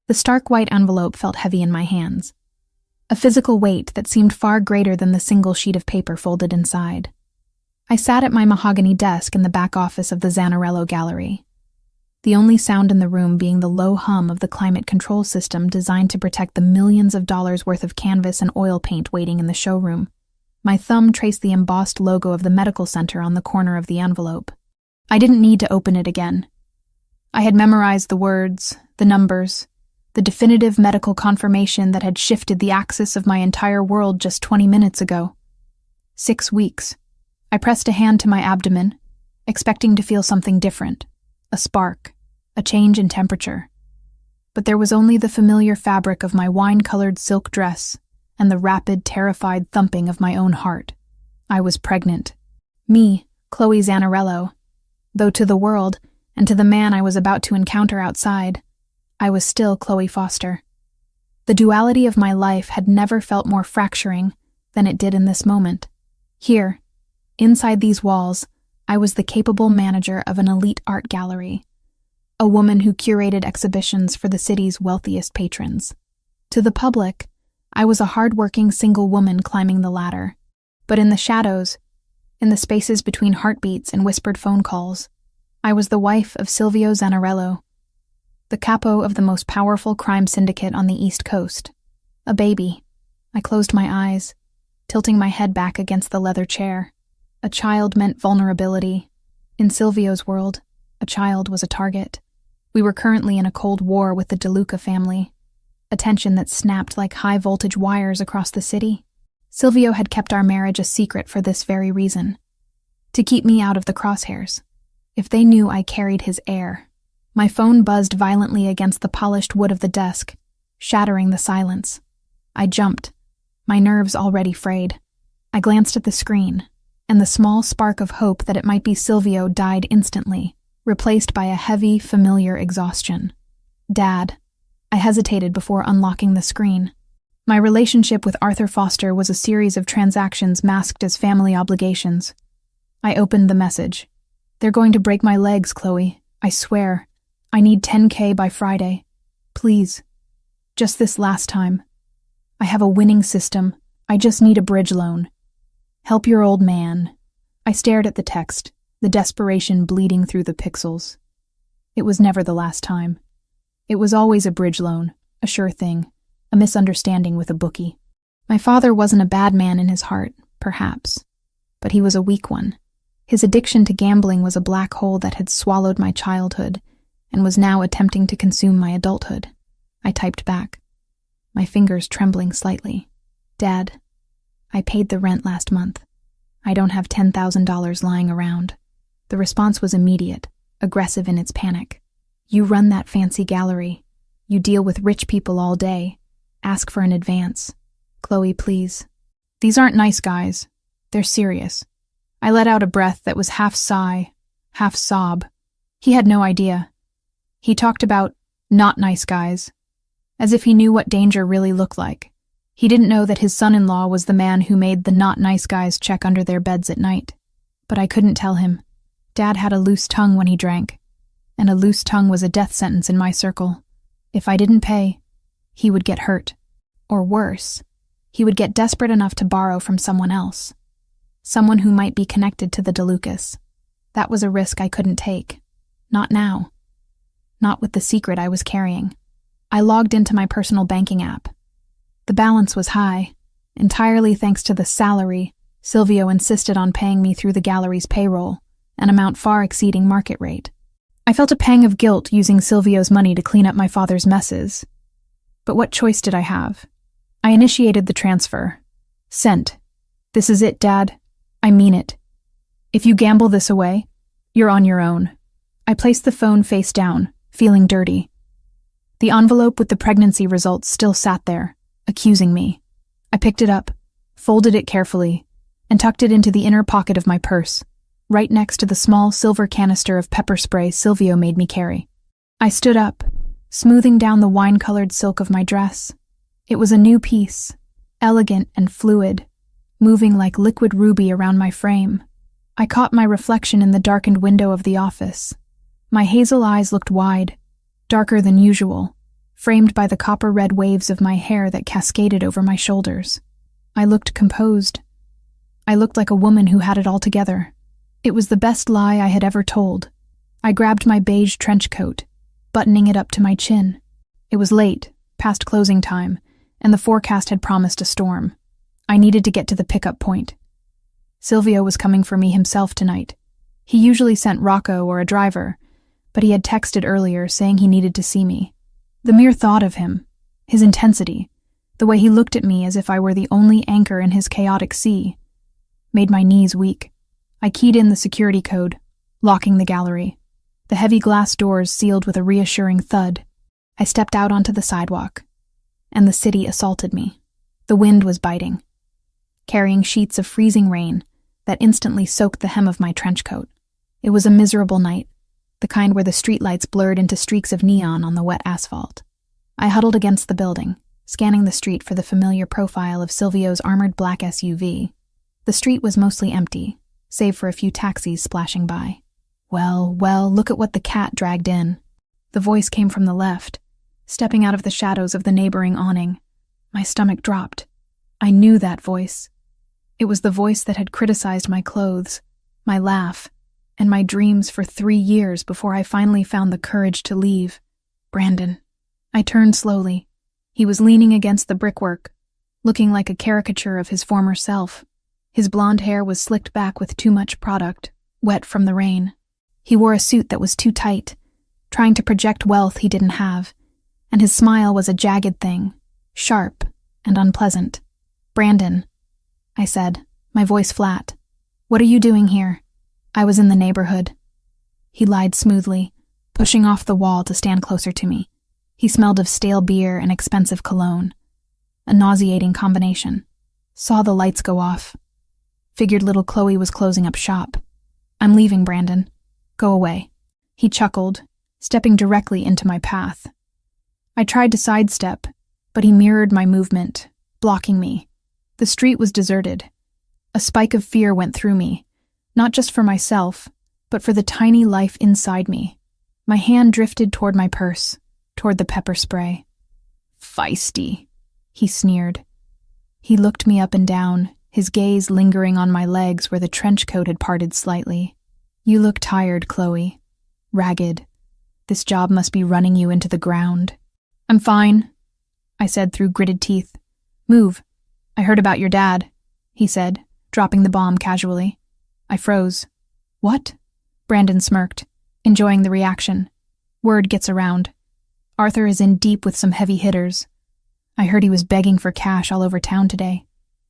The stark white envelope felt heavy in my hands, a physical weight that seemed far greater than the single sheet of paper folded inside. I sat at my mahogany desk in the back office of the Zanarello Gallery, the only sound in the room being the low hum of the climate control system designed to protect the millions of dollars worth of canvas and oil paint waiting in the showroom. My thumb traced the embossed logo of the medical center on the corner of the envelope. I didn't need to open it again. I had memorized the words, the numbers, the definitive medical confirmation that had shifted the axis of my entire world just 20 minutes ago. 6 weeks. I pressed a hand to my abdomen, expecting to feel something different, a spark, a change in temperature. But there was only the familiar fabric of my wine-colored silk dress and the rapid, terrified thumping of my own heart. I was pregnant. Me, Chloe Zanarello. Though to the world, and to the man I was about to encounter outside, I was still Chloe Foster. The duality of my life had never felt more fracturing than it did in this moment. Here, inside these walls, I was the capable manager of an elite art gallery, a woman who curated exhibitions for the city's wealthiest patrons. To the public, I was a hard-working single woman climbing the ladder. But in the shadows, in the spaces between heartbeats and whispered phone calls, I was the wife of Silvio Zanarello, the capo of the most powerful crime syndicate on the East Coast. A baby. I closed my eyes, tilting my head back against the leather chair. A child meant vulnerability. In Silvio's world, a child was a target. We were currently in a cold war with the DeLuca family, a tension that snapped like high-voltage wires across the city. Silvio had kept our marriage a secret for this very reason, to keep me out of the crosshairs. If they knew I carried his heir. My phone buzzed violently against the polished wood of the desk, shattering the silence. I jumped, my nerves already frayed. I glanced at the screen, and the small spark of hope that it might be Silvio died instantly, replaced by a heavy, familiar exhaustion. Dad. I hesitated before unlocking the screen. My relationship with Arthur Foster was a series of transactions masked as family obligations. I opened the message. They're going to break my legs, Chloe. I swear. I need $10K by Friday. Please. Just this last time. I have a winning system. I just need a bridge loan. Help your old man. I stared at the text, the desperation bleeding through the pixels. It was never the last time. It was always a bridge loan, a sure thing, a misunderstanding with a bookie. My father wasn't a bad man in his heart, perhaps, but he was a weak one. His addiction to gambling was a black hole that had swallowed my childhood and was now attempting to consume my adulthood. I typed back, my fingers trembling slightly. Dad, I paid the rent last month. I don't have $10,000 lying around. The response was immediate, aggressive in its panic. You run that fancy gallery. You deal with rich people all day. Ask for an advance. Chloe, please. These aren't nice guys. They're serious. I let out a breath that was half sigh, half sob. He had no idea. He talked about not nice guys, as if he knew what danger really looked like. He didn't know that his son-in-law was the man who made the not nice guys check under their beds at night. But I couldn't tell him. Dad had a loose tongue when he drank, and a loose tongue was a death sentence in my circle. If I didn't pay, he would get hurt. Or worse, he would get desperate enough to borrow from someone else. Someone who might be connected to the DeLucas. That was a risk I couldn't take. Not now. Not with the secret I was carrying. I logged into my personal banking app. The balance was high, entirely thanks to the salary Silvio insisted on paying me through the gallery's payroll, an amount far exceeding market rate. I felt a pang of guilt using Silvio's money to clean up my father's messes. But what choice did I have? I initiated the transfer. Sent. This is it, Dad. I mean it. If you gamble this away, you're on your own. I placed the phone face down, feeling dirty. The envelope with the pregnancy results still sat there, accusing me. I picked it up, folded it carefully, and tucked it into the inner pocket of my purse, right next to the small silver canister of pepper spray Silvio made me carry. I stood up, smoothing down the wine-colored silk of my dress. It was a new piece, elegant and fluid, moving like liquid ruby around my frame. I caught my reflection in the darkened window of the office. My hazel eyes looked wide, darker than usual, framed by the copper-red waves of my hair that cascaded over my shoulders. I looked composed. I looked like a woman who had it all together. It was the best lie I had ever told. I grabbed my beige trench coat, buttoning it up to my chin. It was late, past closing time, and the forecast had promised a storm. I needed to get to the pickup point. Silvio was coming for me himself tonight. He usually sent Rocco or a driver, but he had texted earlier saying he needed to see me. The mere thought of him, his intensity, the way he looked at me as if I were the only anchor in his chaotic sea, made my knees weak. I keyed in the security code, locking the gallery. The heavy glass doors sealed with a reassuring thud. I stepped out onto the sidewalk, and the city assaulted me. The wind was biting, carrying sheets of freezing rain that instantly soaked the hem of my trench coat. It was a miserable night, the kind where the streetlights blurred into streaks of neon on the wet asphalt. I huddled against the building, scanning the street for the familiar profile of Silvio's armored black SUV. The street was mostly empty, save for a few taxis splashing by. Well, look at what the cat dragged in. The voice came from the left, stepping out of the shadows of the neighboring awning. My stomach dropped. I knew that voice. It was the voice that had criticized my clothes, my laugh, and my dreams for 3 years before I finally found the courage to leave. Brandon. I turned slowly. He was leaning against the brickwork, looking like a caricature of his former self. His blonde hair was slicked back with too much product, wet from the rain. He wore a suit that was too tight, trying to project wealth he didn't have, and his smile was a jagged thing, sharp and unpleasant. Brandon, I said, my voice flat. What are you doing here? I was in the neighborhood. He lied smoothly, pushing off the wall to stand closer to me. He smelled of stale beer and expensive cologne, a nauseating combination. Saw the lights go off. Figured little Chloe was closing up shop. I'm leaving, Brandon. Go away. He chuckled, stepping directly into my path. I tried to sidestep, but he mirrored my movement, blocking me. The street was deserted. A spike of fear went through me, not just for myself, but for the tiny life inside me. My hand drifted toward my purse, toward the pepper spray. Feisty, he sneered. He looked me up and down, his gaze lingering on my legs where the trench coat had parted slightly. You look tired, Chloe. Ragged. This job must be running you into the ground. I'm fine, I said through gritted teeth. Move. I heard about your dad, he said, dropping the bomb casually. I froze. What? Brandon smirked, enjoying the reaction. Word gets around. Arthur is in deep with some heavy hitters. I heard he was begging for cash all over town today.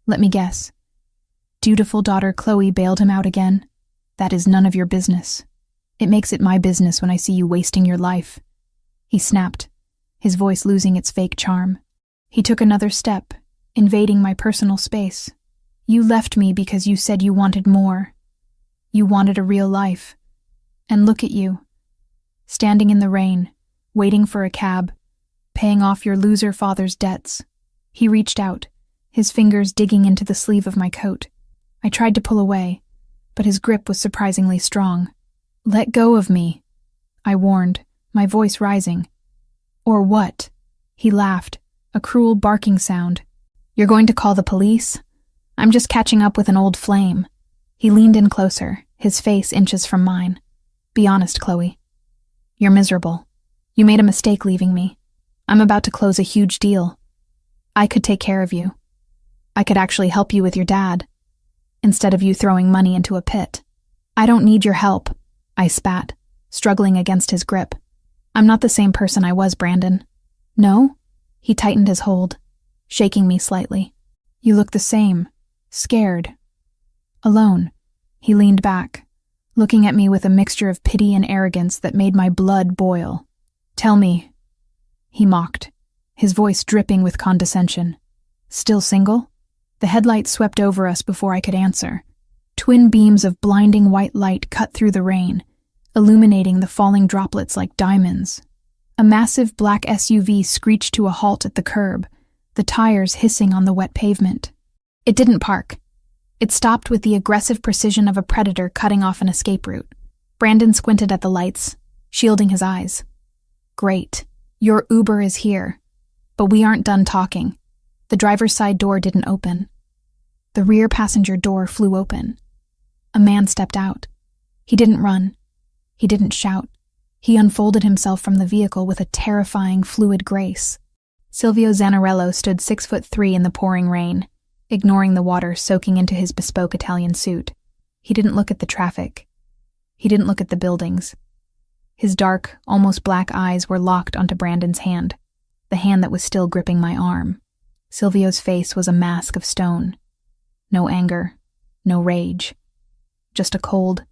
Let me guess. Dutiful daughter Chloe bailed him out again. That is none of your business. It makes it my business when I see you wasting your life. He snapped, his voice losing its fake charm. He took another step, invading my personal space. You left me because you said you wanted more. You wanted a real life. And look at you. Standing in the rain, waiting for a cab, paying off your loser father's debts. He reached out, his fingers digging into the sleeve of my coat. I tried to pull away, but his grip was surprisingly strong. Let go of me, I warned, my voice rising. Or what? He laughed, a cruel barking sound. You're going to call the police? I'm just catching up with an old flame. He leaned in closer, his face inches from mine. Be honest, Chloe. You're miserable. You made a mistake leaving me. I'm about to close a huge deal. I could take care of you. I could actually help you with your dad, instead of you throwing money into a pit. I don't need your help, I spat, struggling against his grip. I'm not the same person I was, Brandon. No? He tightened his hold, shaking me slightly. You look the same, scared. Alone. He leaned back, looking at me with a mixture of pity and arrogance that made my blood boil. Tell me, he mocked, his voice dripping with condescension. Still single? The headlights swept over us before I could answer. Twin beams of blinding white light cut through the rain, illuminating the falling droplets like diamonds. A massive black SUV screeched to a halt at the curb, the tires hissing on the wet pavement. It didn't park. It stopped with the aggressive precision of a predator cutting off an escape route. Brandon squinted at the lights, shielding his eyes. Great. Your Uber is here, but we aren't done talking. The driver's side door didn't open. The rear passenger door flew open. A man stepped out. He didn't run. He didn't shout. He unfolded himself from the vehicle with a terrifying, fluid grace. Silvio Zanarello stood 6'3" in the pouring rain, ignoring the water soaking into his bespoke Italian suit. He didn't look at the traffic. He didn't look at the buildings. His dark, almost black eyes were locked onto Brandon's hand, the hand that was still gripping my arm. Silvio's face was a mask of stone. No anger, no rage. Just a cold,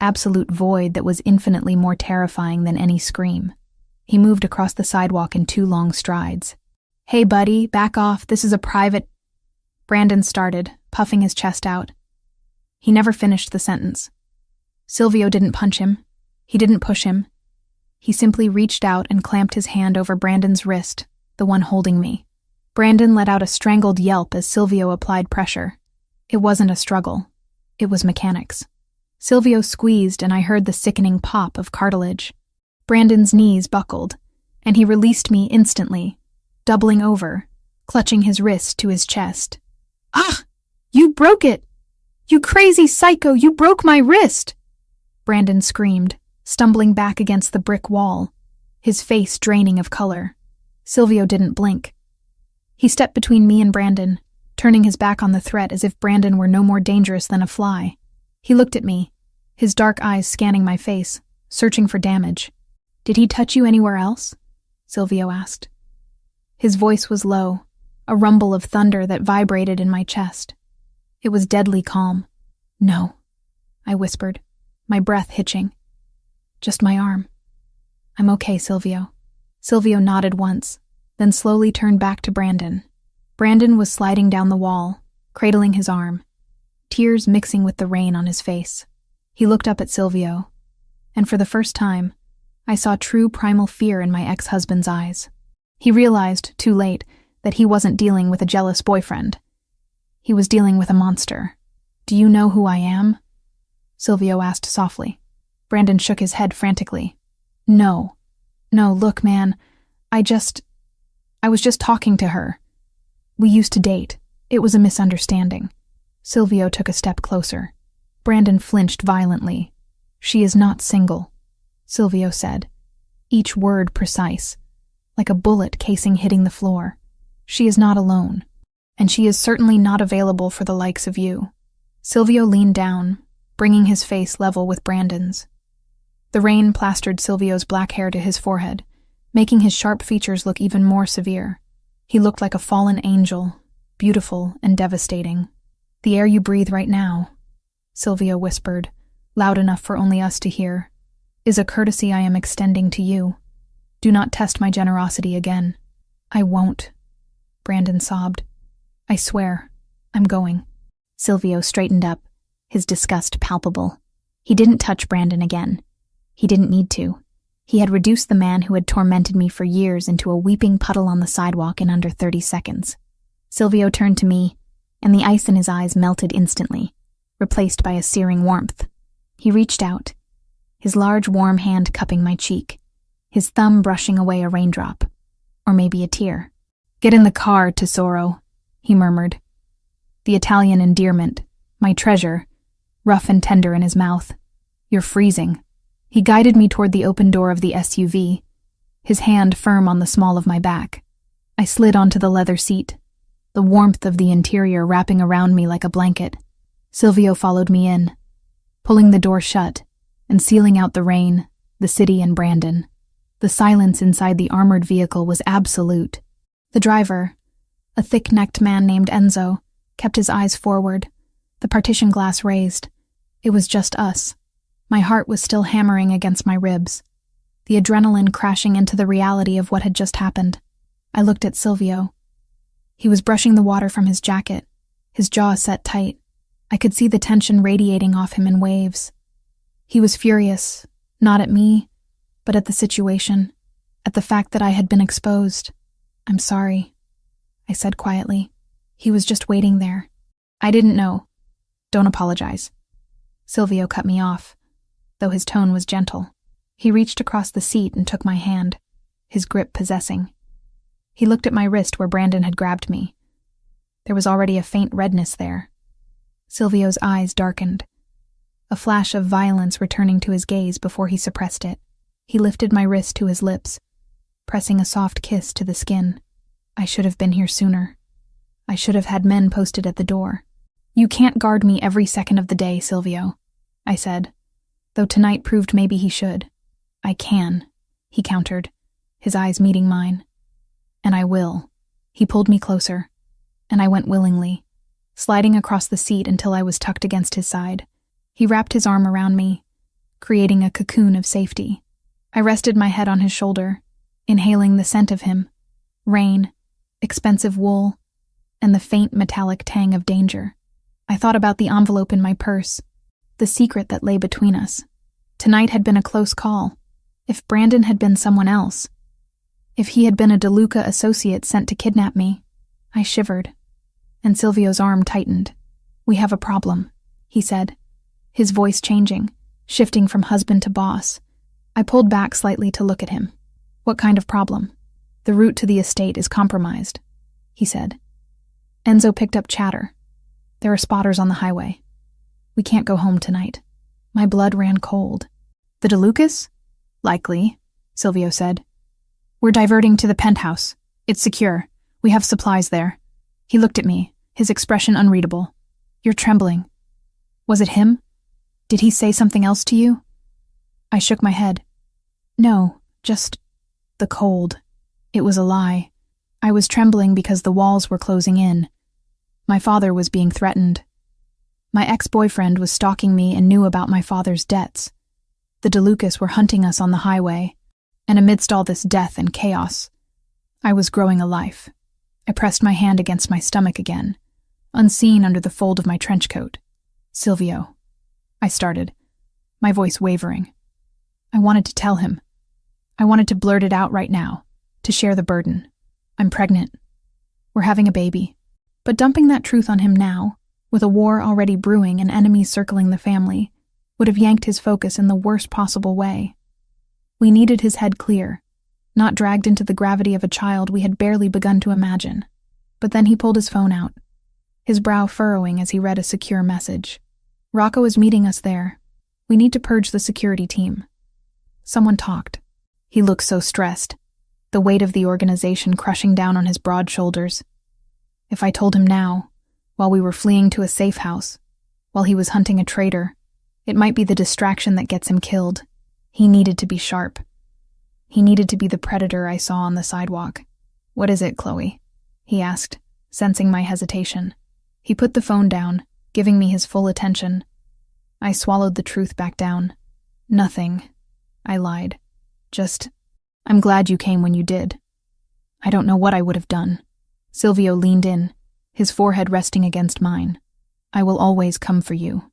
absolute void that was infinitely more terrifying than any scream. He moved across the sidewalk in 2 long strides. Hey, buddy, back off. This is a private... Brandon started, puffing his chest out. He never finished the sentence. Silvio didn't punch him. He didn't push him. He simply reached out and clamped his hand over Brandon's wrist, the one holding me. Brandon let out a strangled yelp as Silvio applied pressure. It wasn't a struggle. It was mechanics. Silvio squeezed and I heard the sickening pop of cartilage. Brandon's knees buckled, and he released me instantly, doubling over, clutching his wrist to his chest. Ah! You broke it! You crazy psycho, you broke my wrist! Brandon screamed, stumbling back against the brick wall, his face draining of color. Silvio didn't blink. He stepped between me and Brandon, turning his back on the threat as if Brandon were no more dangerous than a fly. He looked at me, his dark eyes scanning my face, searching for damage. Did he touch you anywhere else? Silvio asked. His voice was low, a rumble of thunder that vibrated in my chest. It was deadly calm. No, I whispered, my breath hitching. Just my arm. I'm okay, Silvio. Silvio nodded once, then slowly turned back to Brandon. Brandon was sliding down the wall, cradling his arm, tears mixing with the rain on his face. He looked up at Silvio, and for the first time, I saw true primal fear in my ex-husband's eyes. He realized, too late, that he wasn't dealing with a jealous boyfriend. He was dealing with a monster. Do you know who I am? Silvio asked softly. Brandon shook his head frantically. No, look, man, I was just talking to her. We used to date. It was a misunderstanding. Silvio took a step closer. Brandon flinched violently. She is not single, Silvio said, each word precise, like a bullet casing hitting the floor. She is not alone, and she is certainly not available for the likes of you. Silvio leaned down, bringing his face level with Brandon's. The rain plastered Silvio's black hair to his forehead, making his sharp features look even more severe. He looked like a fallen angel, beautiful and devastating. The air you breathe right now, Silvio whispered, loud enough for only us to hear, is a courtesy I am extending to you. Do not test my generosity again. I won't, Brandon sobbed. I swear, I'm going. Silvio straightened up, his disgust palpable. He didn't touch Brandon again. He didn't need to. He had reduced the man who had tormented me for years into a weeping puddle on the sidewalk in under 30 seconds. Silvio turned to me, and the ice in his eyes melted instantly, replaced by a searing warmth. He reached out, his large warm hand cupping my cheek, his thumb brushing away a raindrop, or maybe a tear. Get in the car, tesoro, he murmured. The Italian endearment, my treasure, rough and tender in his mouth. You're freezing. He guided me toward the open door of the SUV, his hand firm on the small of my back. I slid onto the leather seat, the warmth of the interior wrapping around me like a blanket. Silvio followed me in, pulling the door shut and sealing out the rain, the city, and Brandon. The silence inside the armored vehicle was absolute. The driver, a thick-necked man named Enzo, kept his eyes forward, the partition glass raised. It was just us. My heart was still hammering against my ribs, the adrenaline crashing into the reality of what had just happened. I looked at Silvio. He was brushing the water from his jacket, his jaw set tight. I could see the tension radiating off him in waves. He was furious, not at me, but at the situation, at the fact that I had been exposed. I'm sorry, I said quietly. He was just waiting there. I didn't know. Don't apologize. Silvio cut me off, though his tone was gentle. He reached across the seat and took my hand. his grip possessing. He looked at my wrist where Brandon had grabbed me. There was already a faint redness there. Silvio's eyes darkened, a flash of violence returning to his gaze before he suppressed it. He lifted my wrist to his lips, pressing a soft kiss to the skin. I should have been here sooner. I should have had men posted at the door. You can't guard me every second of the day, Silvio, I said, though tonight proved maybe he should. I can, he countered, his eyes meeting mine. And I will. He pulled me closer, and I went willingly, sliding across the seat until I was tucked against his side. He wrapped his arm around me, creating a cocoon of safety. I rested my head on his shoulder, inhaling the scent of him, rain, expensive wool, and the faint metallic tang of danger. I thought about the envelope in my purse, the secret that lay between us. Tonight had been a close call. If Brandon had been someone else, if he had been a DeLuca associate sent to kidnap me, I shivered, and Silvio's arm tightened. We have a problem, he said, his voice changing, shifting from husband to boss. I pulled back slightly to look at him. What kind of problem? The route to the estate is compromised, he said. Enzo picked up chatter. There are spotters on the highway. We can't go home tonight. My blood ran cold. The DeLucas? Likely, Silvio said. We're diverting to the penthouse. It's secure. We have supplies there. He looked at me, his expression unreadable. You're trembling. Was it him? Did he say something else to you? I shook my head. No, just the cold. It was a lie. I was trembling because the walls were closing in. My father was being threatened. My ex-boyfriend was stalking me and knew about my father's debts. The DeLucas were hunting us on the highway, and amidst all this death and chaos, I was growing a life. I pressed my hand against my stomach again, unseen under the fold of my trench coat. Silvio, I started, my voice wavering. I wanted to tell him. I wanted to blurt it out right now, to share the burden. I'm pregnant. We're having a baby. But dumping that truth on him now, with a war already brewing and enemies circling the family, would have yanked his focus in the worst possible way. We needed his head clear, not dragged into the gravity of a child we had barely begun to imagine. But then he pulled his phone out, his brow furrowing as he read a secure message. Rocco is meeting us there. We need to purge the security team. Someone talked. He looked so stressed, the weight of the organization crushing down on his broad shoulders. If I told him now, while we were fleeing to a safe house, while he was hunting a traitor, it might be the distraction that gets him killed. He needed to be sharp. He needed to be the predator I saw on the sidewalk. What is it, Chloe? He asked, sensing my hesitation. He put the phone down, giving me his full attention. I swallowed the truth back down. Nothing, I lied. Just, I'm glad you came when you did. I don't know what I would have done. Silvio leaned in, his forehead resting against mine. I will always come for you.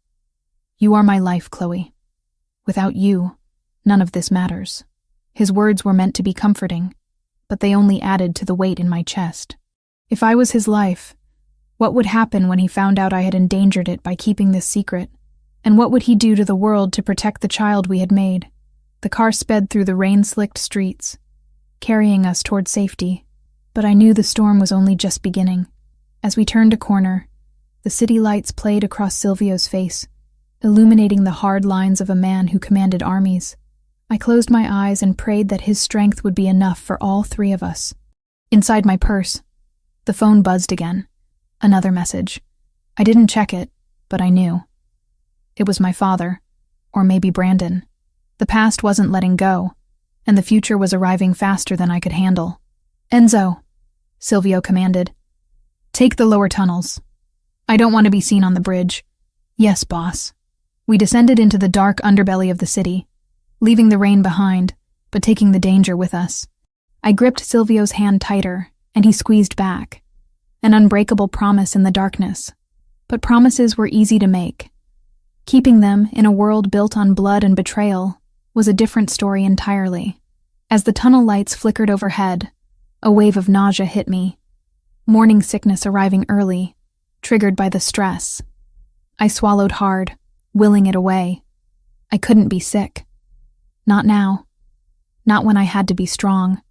You are my life, Chloe. Without you, none of this matters. His words were meant to be comforting, but they only added to the weight in my chest. If I was his life, what would happen when he found out I had endangered it by keeping this secret? And what would he do to the world to protect the child we had made? The car sped through the rain-slicked streets, carrying us toward safety. But I knew the storm was only just beginning. As we turned a corner, the city lights played across Silvio's face, illuminating the hard lines of a man who commanded armies. I closed my eyes and prayed that his strength would be enough for all three of us. Inside my purse, the phone buzzed again. Another message. I didn't check it, but I knew. It was my father, or maybe Brandon. The past wasn't letting go, and the future was arriving faster than I could handle. Enzo, Silvio commanded. Take the lower tunnels. I don't want to be seen on the bridge. Yes, boss. We descended into the dark underbelly of the city, leaving the rain behind, but taking the danger with us. I gripped Silvio's hand tighter, and he squeezed back. An unbreakable promise in the darkness. But promises were easy to make. Keeping them in a world built on blood and betrayal was a different story entirely. As the tunnel lights flickered overhead, a wave of nausea hit me, morning sickness arriving early, triggered by the stress. I swallowed hard, willing it away. I couldn't be sick. Not now. Not when I had to be strong.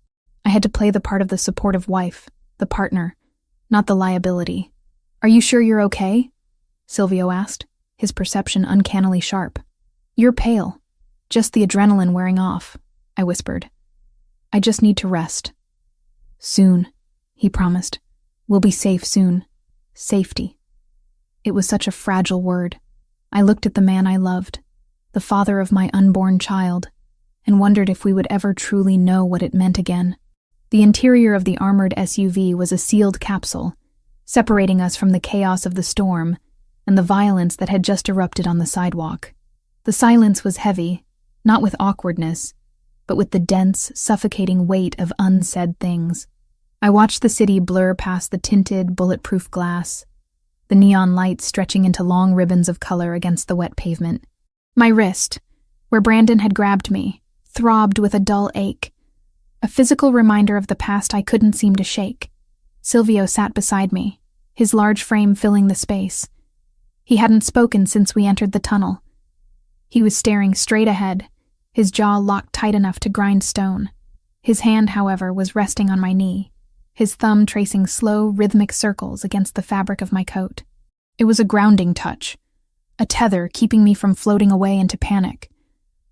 I had to play the part of the supportive wife, the partner, not the liability. "Are you sure you're okay?" Silvio asked, his perception uncannily sharp. "You're pale. Just the adrenaline wearing off," I whispered. "I just need to rest." "Soon," he promised. "We'll be safe soon." Safety. It was such a fragile word. I looked at the man I loved, the father of my unborn child, and wondered if we would ever truly know what it meant again. The interior of the armored SUV was a sealed capsule, separating us from the chaos of the storm and the violence that had just erupted on the sidewalk. The silence was heavy, not with awkwardness, but with the dense, suffocating weight of unsaid things. I watched the city blur past the tinted, bulletproof glass, the neon lights stretching into long ribbons of color against the wet pavement. My wrist, where Brandon had grabbed me, throbbed with a dull ache, a physical reminder of the past I couldn't seem to shake. Silvio sat beside me, his large frame filling the space. He hadn't spoken since we entered the tunnel. He was staring straight ahead, his jaw locked tight enough to grind stone. His hand, however, was resting on my knee, his thumb tracing slow, rhythmic circles against the fabric of my coat. It was a grounding touch, a tether keeping me from floating away into panic,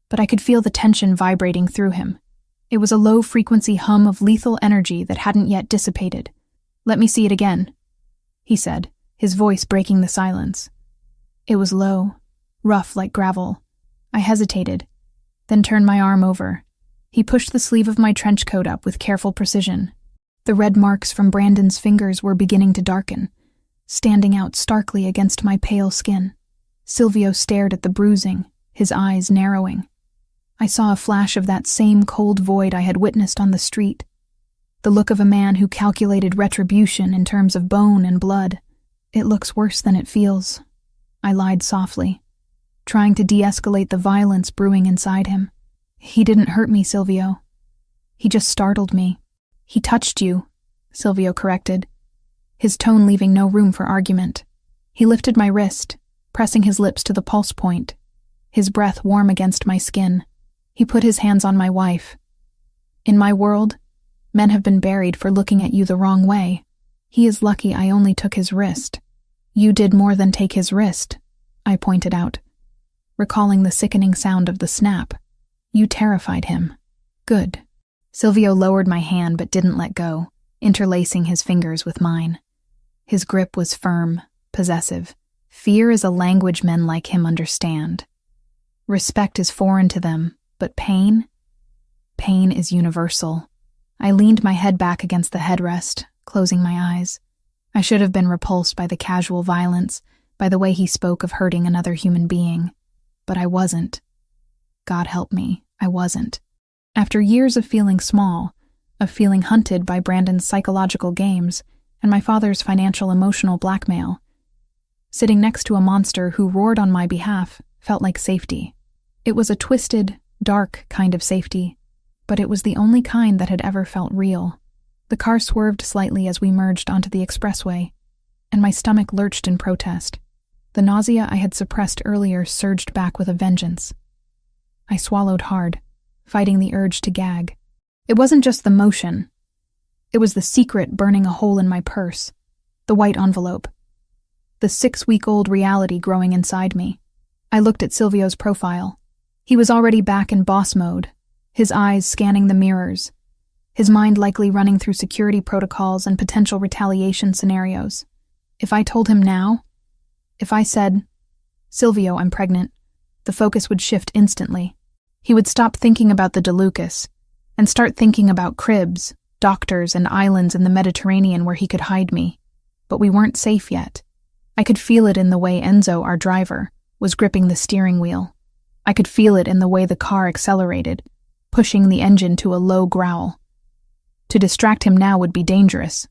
but I could feel the tension vibrating through him. It was a low-frequency hum of lethal energy that hadn't yet dissipated. "Let me see it again," he said, his voice breaking the silence. It was low, rough like gravel. I hesitated, then turned my arm over. He pushed the sleeve of my trench coat up with careful precision. The red marks from Brandon's fingers were beginning to darken, standing out starkly against my pale skin. Silvio stared at the bruising, his eyes narrowing. I saw a flash of that same cold void I had witnessed on the street, the look of a man who calculated retribution in terms of bone and blood. "It looks worse than it feels," I lied softly, trying to de-escalate the violence brewing inside him. "He didn't hurt me, Silvio. He just startled me." "He touched you," Silvio corrected, his tone leaving no room for argument. He lifted my wrist, pressing his lips to the pulse point, his breath warm against my skin. He put his hands on my wife. "In my world, men have been buried for looking at you the wrong way. He is lucky I only took his wrist." "You did more than take his wrist," I pointed out, recalling the sickening sound of the snap. "You terrified him." "Good." Silvio lowered my hand but didn't let go, interlacing his fingers with mine. His grip was firm, possessive. Fear is a language men like him understand. Respect is foreign to them, but pain is universal. I leaned my head back against the headrest, closing my eyes. I should have been repulsed by the casual violence, by the way he spoke of hurting another human being. But I wasn't. God help me, I wasn't. After years of feeling small, of feeling hunted by Brandon's psychological games and my father's financial emotional blackmail, sitting next to a monster who roared on my behalf felt like safety. It was a twisted, dark kind of safety, but it was the only kind that had ever felt real. The car swerved slightly as we merged onto the expressway, and my stomach lurched in protest. The nausea I had suppressed earlier surged back with a vengeance. I swallowed hard, fighting the urge to gag. It wasn't just the motion. It was the secret burning a hole in my purse, the white envelope, the 6-week-old reality growing inside me. I looked at Silvio's profile. He was already back in boss mode, his eyes scanning the mirrors, his mind likely running through security protocols and potential retaliation scenarios. If I told him now, if I said, "Silvio, I'm pregnant," the focus would shift instantly. He would stop thinking about the DeLucas and start thinking about cribs, doctors, and islands in the Mediterranean where he could hide me. But we weren't safe yet. I could feel it in the way Enzo, our driver, was gripping the steering wheel. I could feel it in the way the car accelerated, pushing the engine to a low growl. To distract him now would be dangerous.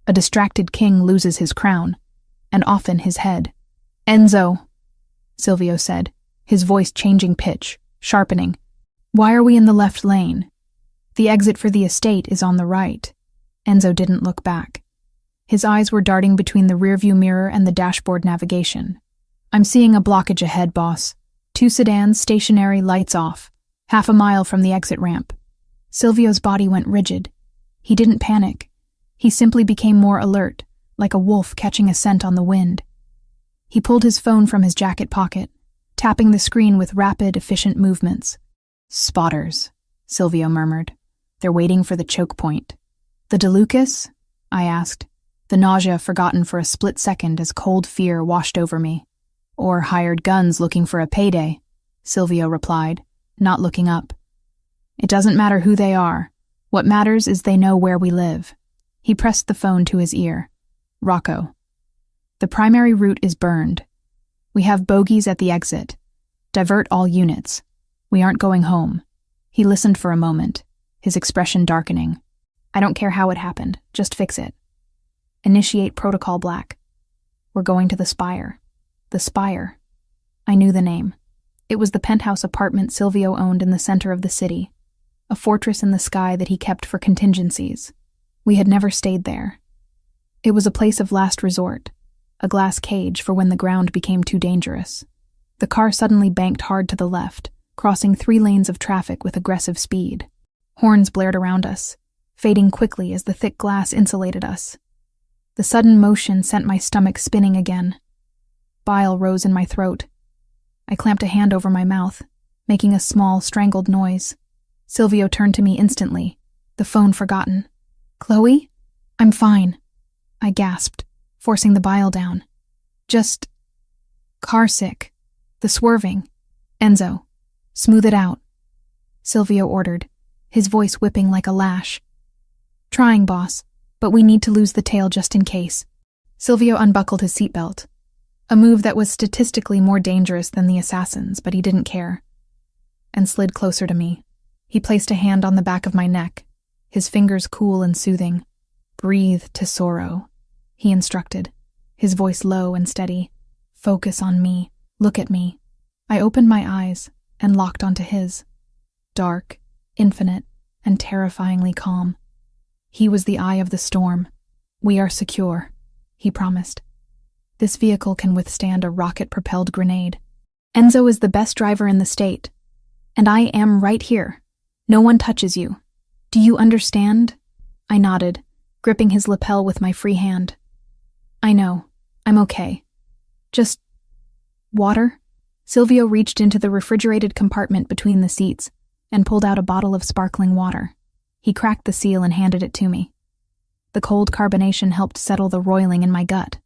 A distracted king loses his crown, and often his head. "Enzo," Silvio said, his voice changing pitch, sharpening. "Why are we in the left lane? The exit for the estate is on the right." Enzo didn't look back. His eyes were darting between the rearview mirror and the dashboard navigation. "I'm seeing a blockage ahead, boss. 2 sedans, stationary, lights off, half a mile from the exit ramp." Silvio's body went rigid, He didn't panic. He simply became more alert, like a wolf catching a scent on the wind. He pulled his phone from his jacket pocket, tapping the screen with rapid, efficient movements. "Spotters," Silvio murmured. "They're waiting for the choke point." "The DeLucas?" I asked, the nausea forgotten for a split second as cold fear washed over me. "Or hired guns looking for a payday," Silvio replied, not looking up. "It doesn't matter who they are. What matters is they know where we live." He pressed the phone to his ear. "Rocco. The primary route is burned. We have bogies at the exit. Divert all units. We aren't going home." He listened for a moment, his expression darkening. "I don't care how it happened. Just fix it. Initiate Protocol Black. We're going to the Spire." The Spire. I knew the name. It was the penthouse apartment Silvio owned in the center of the city, a fortress in the sky that he kept for contingencies. We had never stayed there. It was a place of last resort, a glass cage for when the ground became too dangerous. The car suddenly banked hard to the left, crossing 3 lanes of traffic with aggressive speed. Horns blared around us, fading quickly as the thick glass insulated us. The sudden motion sent my stomach spinning again. Bile rose in my throat. I clamped a hand over my mouth, making a small, strangled noise. Silvio turned to me instantly, the phone forgotten. "Chloe? I'm fine," I gasped, forcing the bile down. "Just car sick. The swerving. Enzo, smooth it out," Silvio ordered, his voice whipping like a lash. "Trying, boss, but we need to lose the tail just in case." Silvio unbuckled his seatbelt, a move that was statistically more dangerous than the assassin's, but he didn't care, and slid closer to me. He placed a hand on the back of my neck, his fingers cool and soothing. "Breathe, Tesoro," he instructed, his voice low and steady. "Focus on me. Look at me." I opened my eyes and locked onto his. Dark, infinite, and terrifyingly calm. He was the eye of the storm. "We are secure," he promised. "This vehicle can withstand a rocket-propelled grenade. Enzo is the best driver in the state, and I am right here. No one touches you. Do you understand?" I nodded, gripping his lapel with my free hand. "I know. I'm okay. Just water?" Silvio reached into the refrigerated compartment between the seats and pulled out a bottle of sparkling water. He cracked the seal and handed it to me. The cold carbonation helped settle the roiling in my gut.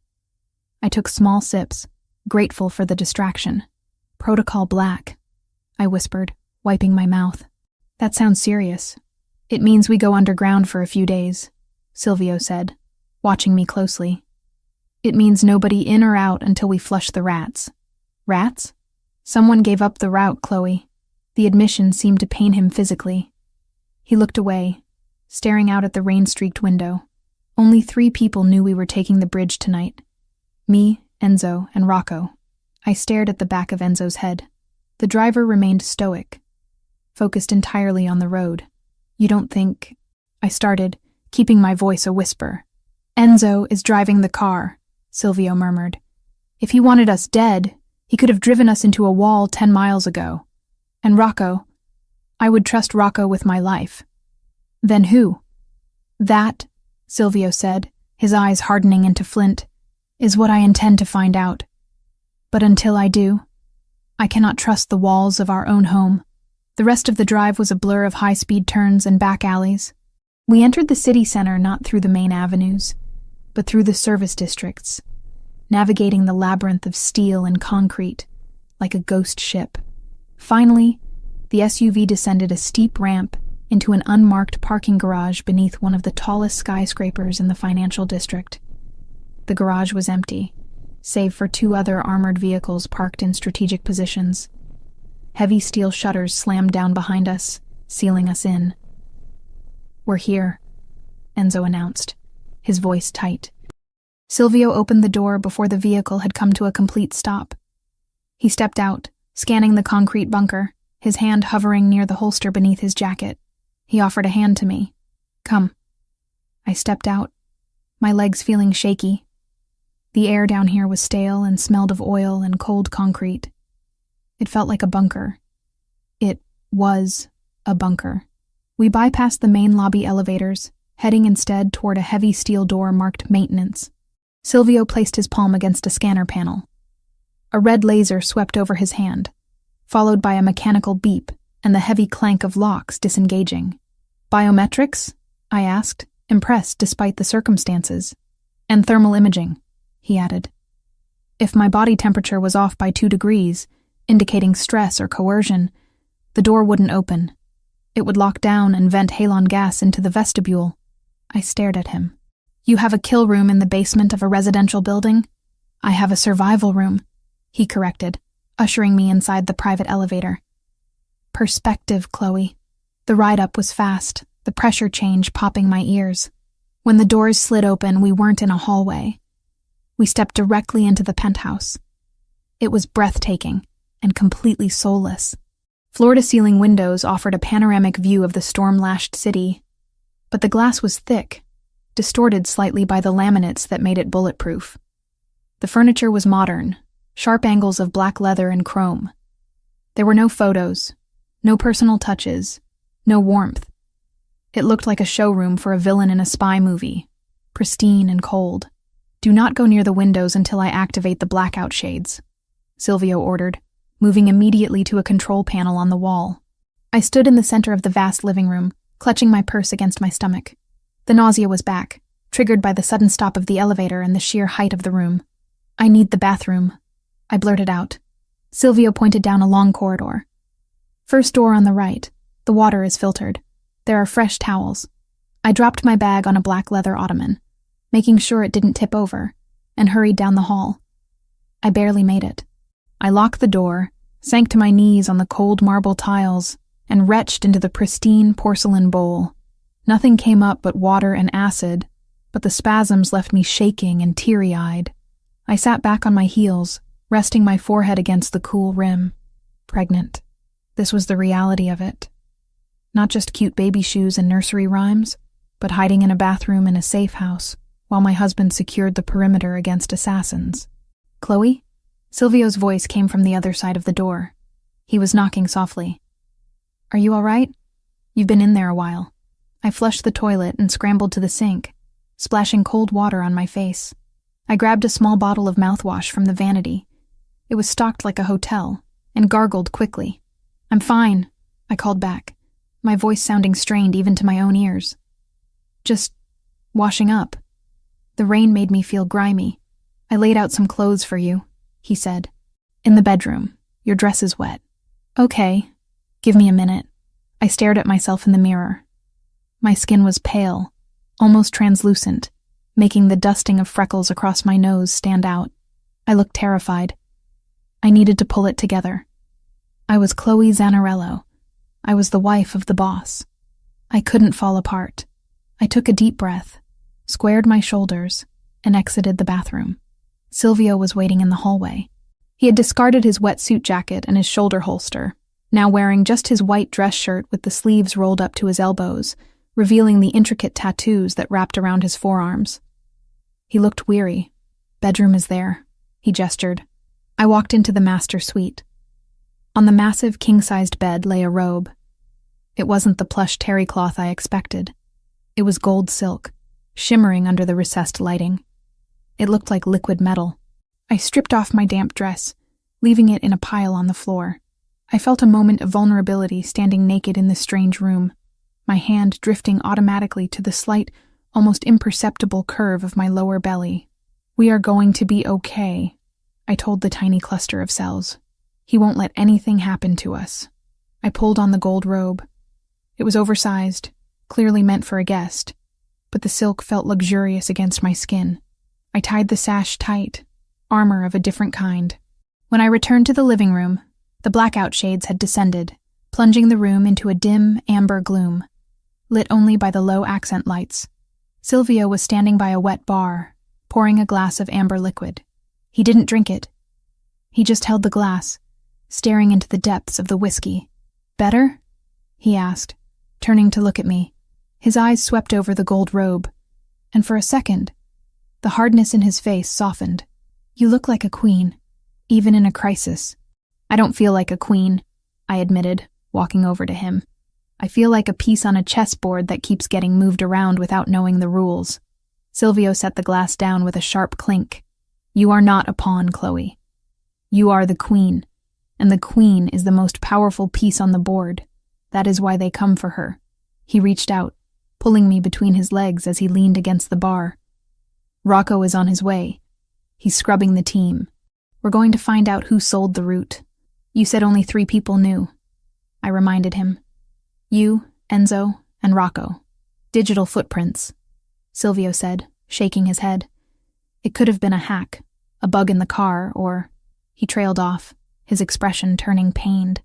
I took small sips, grateful for the distraction. "Protocol Black," I whispered, wiping my mouth. "That sounds serious." "It means we go underground for a few days," Silvio said, watching me closely. "It means nobody in or out until we flush the rats." "Rats?" "Someone gave up the route, Chloe." The admission seemed to pain him physically. He looked away, staring out at the rain-streaked window. Only 3 people knew we were taking the bridge tonight. Me, Enzo, and Rocco. I stared at the back of Enzo's head. The driver remained stoic, focused entirely on the road. "You don't think—" I started, keeping my voice a whisper. "Enzo is driving the car," Silvio murmured. "If he wanted us dead, he could have driven us into a wall 10 miles ago. And Rocco, I would trust Rocco with my life." "Then who?" "That," Silvio said, his eyes hardening into flint, "is what I intend to find out. But until I do, I cannot trust the walls of our own home." The rest of the drive was a blur of high-speed turns and back alleys. We entered the city center not through the main avenues, but through the service districts, navigating the labyrinth of steel and concrete, like a ghost ship. Finally, the SUV descended a steep ramp into an unmarked parking garage beneath one of the tallest skyscrapers in the financial district. The garage was empty, save for 2 other armored vehicles parked in strategic positions. Heavy steel shutters slammed down behind us, sealing us in. "We're here," Enzo announced, his voice tight. Silvio opened the door before the vehicle had come to a complete stop. He stepped out, scanning the concrete bunker, his hand hovering near the holster beneath his jacket. He offered a hand to me. "Come." I stepped out, my legs feeling shaky. The air down here was stale and smelled of oil and cold concrete. It felt like a bunker. It was a bunker. We bypassed the main lobby elevators, heading instead toward a heavy steel door marked Maintenance. Silvio placed his palm against a scanner panel. A red laser swept over his hand, followed by a mechanical beep and the heavy clank of locks disengaging. "Biometrics?" I asked, impressed despite the circumstances. "And thermal imaging," he added. If my body temperature was off by 2 degrees, indicating stress or coercion, the door wouldn't open. It would lock down and vent halon gas into the vestibule. I stared at him. "You have a kill room in the basement of a residential building?" "I have a survival room," he corrected, ushering me inside the private elevator. Perspective, Chloe. The ride up was fast, the pressure change popping my ears. When the doors slid open, we weren't in a hallway. We stepped directly into the penthouse. It was breathtaking and completely soulless. Floor-to-ceiling windows offered a panoramic view of the storm-lashed city, but the glass was thick, distorted slightly by the laminates that made it bulletproof. The furniture was modern, sharp angles of black leather and chrome. There were no photos, no personal touches, no warmth. It looked like a showroom for a villain in a spy movie, pristine and cold. "Do not go near the windows until I activate the blackout shades," Silvio ordered, moving immediately to a control panel on the wall. I stood in the center of the vast living room, clutching my purse against my stomach. The nausea was back, triggered by the sudden stop of the elevator and the sheer height of the room. "I need the bathroom," I blurted out. Silvio pointed down a long corridor. "First door on the right. The water is filtered. There are fresh towels." I dropped my bag on a black leather ottoman, making sure it didn't tip over, and hurried down the hall. I barely made it. I locked the door, sank to my knees on the cold marble tiles, and retched into the pristine porcelain bowl. Nothing came up but water and acid, but the spasms left me shaking and teary-eyed. I sat back on my heels, resting my forehead against the cool rim. Pregnant. This was the reality of it. Not just cute baby shoes and nursery rhymes, but hiding in a bathroom in a safe house, while my husband secured the perimeter against assassins. "Chloe?" Silvio's voice came from the other side of the door. He was knocking softly. "Are you all right? You've been in there a while." I flushed the toilet and scrambled to the sink, splashing cold water on my face. I grabbed a small bottle of mouthwash from the vanity. It was stocked like a hotel, and gargled quickly. "I'm fine," I called back, my voice sounding strained even to my own ears. "Just washing up. The rain made me feel grimy. I laid out some clothes for you," he said. "In the bedroom. Your dress is wet." "Okay. Give me a minute." I stared at myself in the mirror. My skin was pale, almost translucent, making the dusting of freckles across my nose stand out. I looked terrified. I needed to pull it together. I was Chloe Zanarello. I was the wife of the boss. I couldn't fall apart. I took a deep breath, squared my shoulders, and exited the bathroom. Silvio was waiting in the hallway. He had discarded his wetsuit jacket and his shoulder holster, now wearing just his white dress shirt with the sleeves rolled up to his elbows, revealing the intricate tattoos that wrapped around his forearms. He looked weary. "Bedroom is there," he gestured. I walked into the master suite. On the massive king-sized bed lay a robe. It wasn't the plush terry cloth I expected. It was gold silk, shimmering under the recessed lighting. It looked like liquid metal. I stripped off my damp dress, leaving it in a pile on the floor. I felt a moment of vulnerability standing naked in this strange room, my hand drifting automatically to the slight, almost imperceptible curve of my lower belly. "We are going to be okay," I told the tiny cluster of cells. "He won't let anything happen to us." I pulled on the gold robe. It was oversized, clearly meant for a guest, but the silk felt luxurious against my skin. I tied the sash tight, armor of a different kind. When I returned to the living room, the blackout shades had descended, plunging the room into a dim, amber gloom, lit only by the low accent lights. Silvio was standing by a wet bar, pouring a glass of amber liquid. He didn't drink it. He just held the glass, staring into the depths of the whiskey. "Better?" he asked, turning to look at me. His eyes swept over the gold robe, and for a second, the hardness in his face softened. "You look like a queen, even in a crisis." "I don't feel like a queen," I admitted, walking over to him. I feel like a piece on a chessboard that keeps getting moved around without knowing the rules. Silvio set the glass down with a sharp clink. You are not a pawn, Chloe. You are the queen, and the queen is the most powerful piece on the board. That is why they come for her. He reached out, pulling me between his legs as he leaned against the bar. Rocco is on his way. He's scrubbing the team. We're going to find out who sold the root. You said only 3 people knew. I reminded him. You, Enzo, and Rocco. Digital footprints, Silvio said, shaking his head. It could have been a hack, a bug in the car, or... He trailed off, his expression turning pained.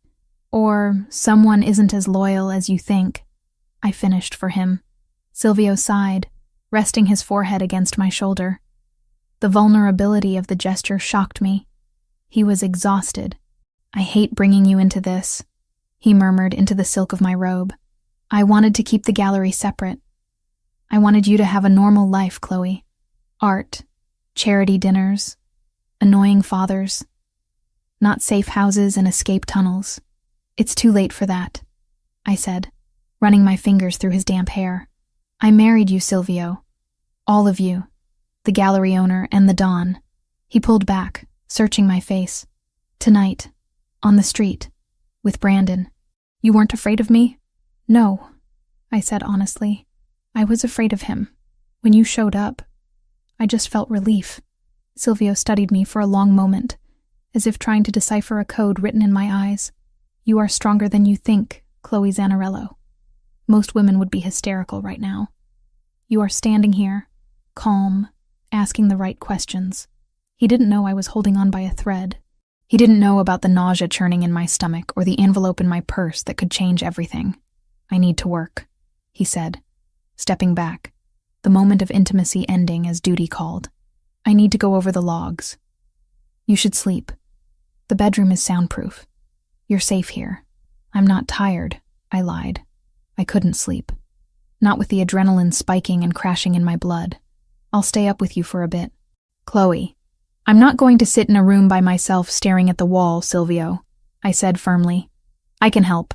Or someone isn't as loyal as you think. I finished for him. Silvio sighed, resting his forehead against my shoulder. The vulnerability of the gesture shocked me. He was exhausted. I hate bringing you into this, he murmured into the silk of my robe. I wanted to keep the gallery separate. I wanted you to have a normal life, Chloe. Art, charity dinners, annoying fathers, not safe houses and escape tunnels. It's too late for that, I said, running my fingers through his damp hair. I married you, Silvio. All of you. The gallery owner and the Don. He pulled back, searching my face. Tonight, on the street, with Brandon. You weren't afraid of me? No, I said honestly. I was afraid of him. When you showed up, I just felt relief. Silvio studied me for a long moment, as if trying to decipher a code written in my eyes. You are stronger than you think, Chloe Zanarello. Most women would be hysterical right now. You are standing here, calm, asking the right questions. He didn't know I was holding on by a thread. He didn't know about the nausea churning in my stomach or the envelope in my purse that could change everything. I need to work, he said, stepping back, the moment of intimacy ending as duty called. I need to go over the logs. You should sleep. The bedroom is soundproof. You're safe here. I'm not tired, I lied. I couldn't sleep. Not with the adrenaline spiking and crashing in my blood. I'll stay up with you for a bit. Chloe, I'm not going to sit in a room by myself staring at the wall, Silvio, I said firmly. I can help.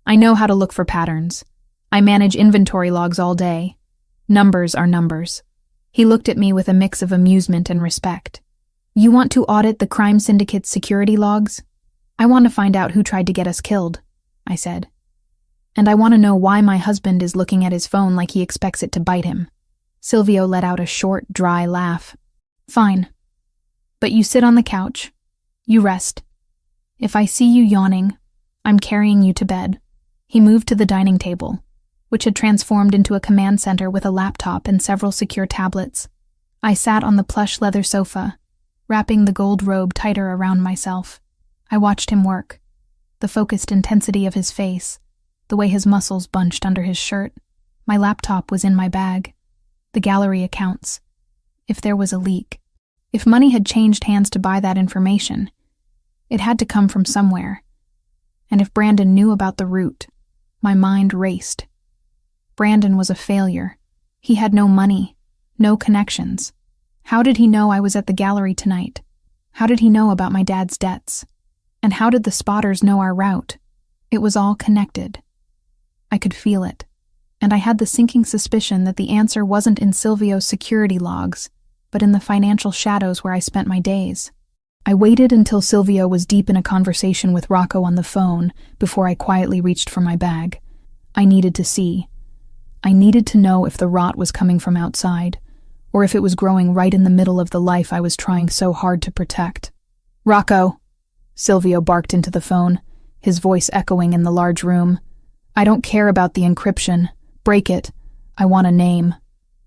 I know how to look for patterns. I manage inventory logs all day. Numbers are numbers. He looked at me with a mix of amusement and respect. You want to audit the crime syndicate's security logs? I want to find out who tried to get us killed, I said. And I want to know why my husband is looking at his phone like he expects it to bite him. Silvio let out a short, dry laugh. Fine. But you sit on the couch. You rest. If I see you yawning, I'm carrying you to bed. He moved to the dining table, which had transformed into a command center with a laptop and several secure tablets. I sat on the plush leather sofa, wrapping the gold robe tighter around myself. I watched him work, the focused intensity of his face, the way his muscles bunched under his shirt. My laptop was in my bag. The gallery accounts. If there was a leak, if money had changed hands to buy that information, it had to come from somewhere. And if Brandon knew about the root, my mind raced. Brandon was a failure. He had no money, no connections. How did he know I was at the gallery tonight? How did he know about my dad's debts? And how did the spotters know our route? It was all connected. I could feel it, and I had the sinking suspicion that the answer wasn't in Silvio's security logs, but in the financial shadows where I spent my days. I waited until Silvio was deep in a conversation with Rocco on the phone before I quietly reached for my bag. I needed to see. I needed to know if the rot was coming from outside, or if it was growing right in the middle of the life I was trying so hard to protect. Rocco, Silvio barked into the phone, his voice echoing in the large room. I don't care about the encryption. Break it. I want a name.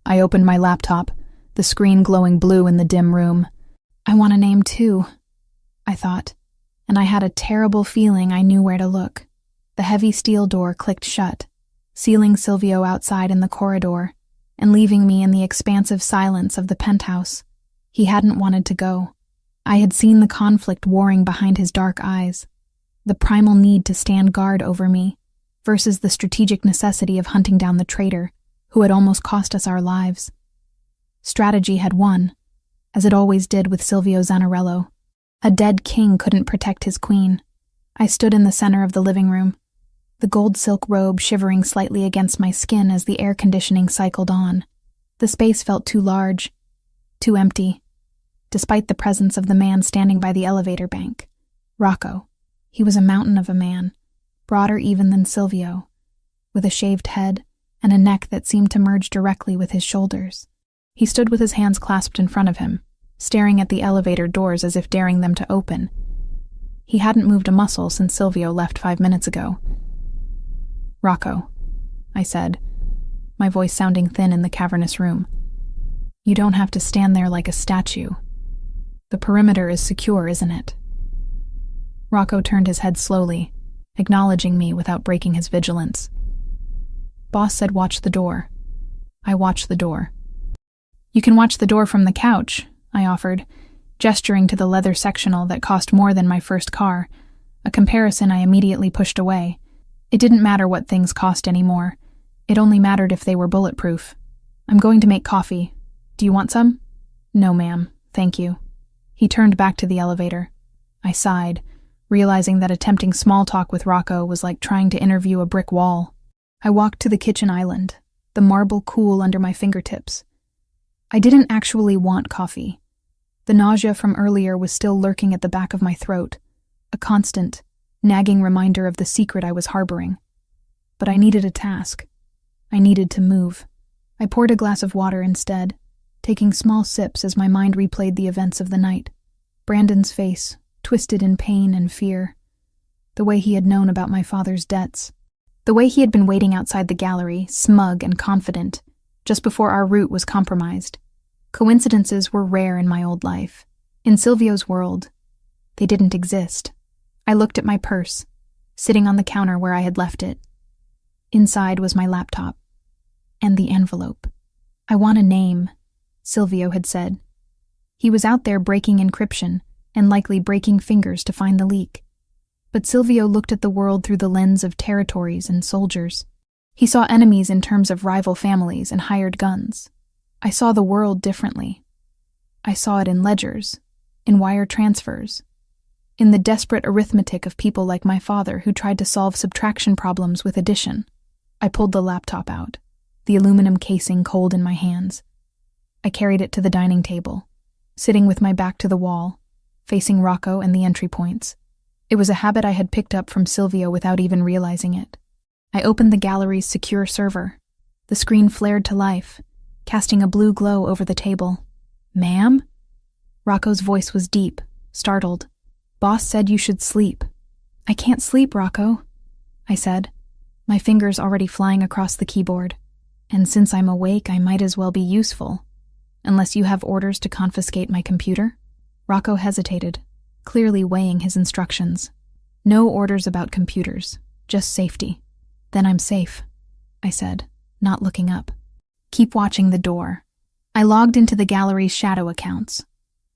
I opened my laptop, the screen glowing blue in the dim room. I want a name too, I thought, and I had a terrible feeling I knew where to look. The heavy steel door clicked shut, sealing Silvio outside in the corridor, and leaving me in the expansive silence of the penthouse. He hadn't wanted to go. I had seen the conflict warring behind his dark eyes, the primal need to stand guard over me, versus the strategic necessity of hunting down the traitor who had almost cost us our lives. Strategy had won, as it always did with Silvio Zanarello. A dead king couldn't protect his queen. I stood in the center of the living room, the gold silk robe shivering slightly against my skin as the air conditioning cycled on. The space felt too large, too empty, despite the presence of the man standing by the elevator bank. Rocco. He was a mountain of a man, broader even than Silvio, with a shaved head and a neck that seemed to merge directly with his shoulders. He stood with his hands clasped in front of him, staring at the elevator doors as if daring them to open. He hadn't moved a muscle since Silvio left 5 minutes ago. "Rocco," I said, my voice sounding thin in the cavernous room. "You don't have to stand there like a statue. The perimeter is secure, isn't it?" Rocco turned his head slowly, acknowledging me without breaking his vigilance. "Boss said watch the door." I watched the door. "You can watch the door from the couch," I offered, gesturing to the leather sectional that cost more than my first car, a comparison I immediately pushed away. It didn't matter what things cost anymore. It only mattered if they were bulletproof. "I'm going to make coffee. Do you want some?" "No, ma'am. Thank you." He turned back to the elevator. I sighed, realizing that attempting small talk with Rocco was like trying to interview a brick wall. I walked to the kitchen island, the marble cool under my fingertips. I didn't actually want coffee. The nausea from earlier was still lurking at the back of my throat, a constant, nagging reminder of the secret I was harboring. But I needed a task. I needed to move. I poured a glass of water instead, taking small sips as my mind replayed the events of the night. Brandon's face, twisted in pain and fear. The way he had known about my father's debts. The way he had been waiting outside the gallery, smug and confident, just before our route was compromised. Coincidences were rare in my old life. In Silvio's world, they didn't exist. I looked at my purse, sitting on the counter where I had left it. Inside was my laptop. And the envelope. "I want a name," Silvio had said. He was out there breaking encryption and likely breaking fingers to find the leak. But Silvio looked at the world through the lens of territories and soldiers. He saw enemies in terms of rival families and hired guns. I saw the world differently. I saw it in ledgers, in wire transfers, in the desperate arithmetic of people like my father who tried to solve subtraction problems with addition. I pulled the laptop out, the aluminum casing cold in my hands. I carried it to the dining table, sitting with my back to the wall, facing Rocco and the entry points. It was a habit I had picked up from Silvio without even realizing it. I opened the gallery's secure server. The screen flared to life, casting a blue glow over the table. "Ma'am?" Rocco's voice was deep, startled. "Boss said you should sleep." "I can't sleep, Rocco," I said, my fingers already flying across the keyboard. "And since I'm awake, I might as well be useful. Unless you have orders to confiscate my computer?" Rocco hesitated, clearly weighing his instructions. "No orders about computers, just safety." "Then I'm safe," I said, not looking up. "Keep watching the door." I logged into the gallery's shadow accounts.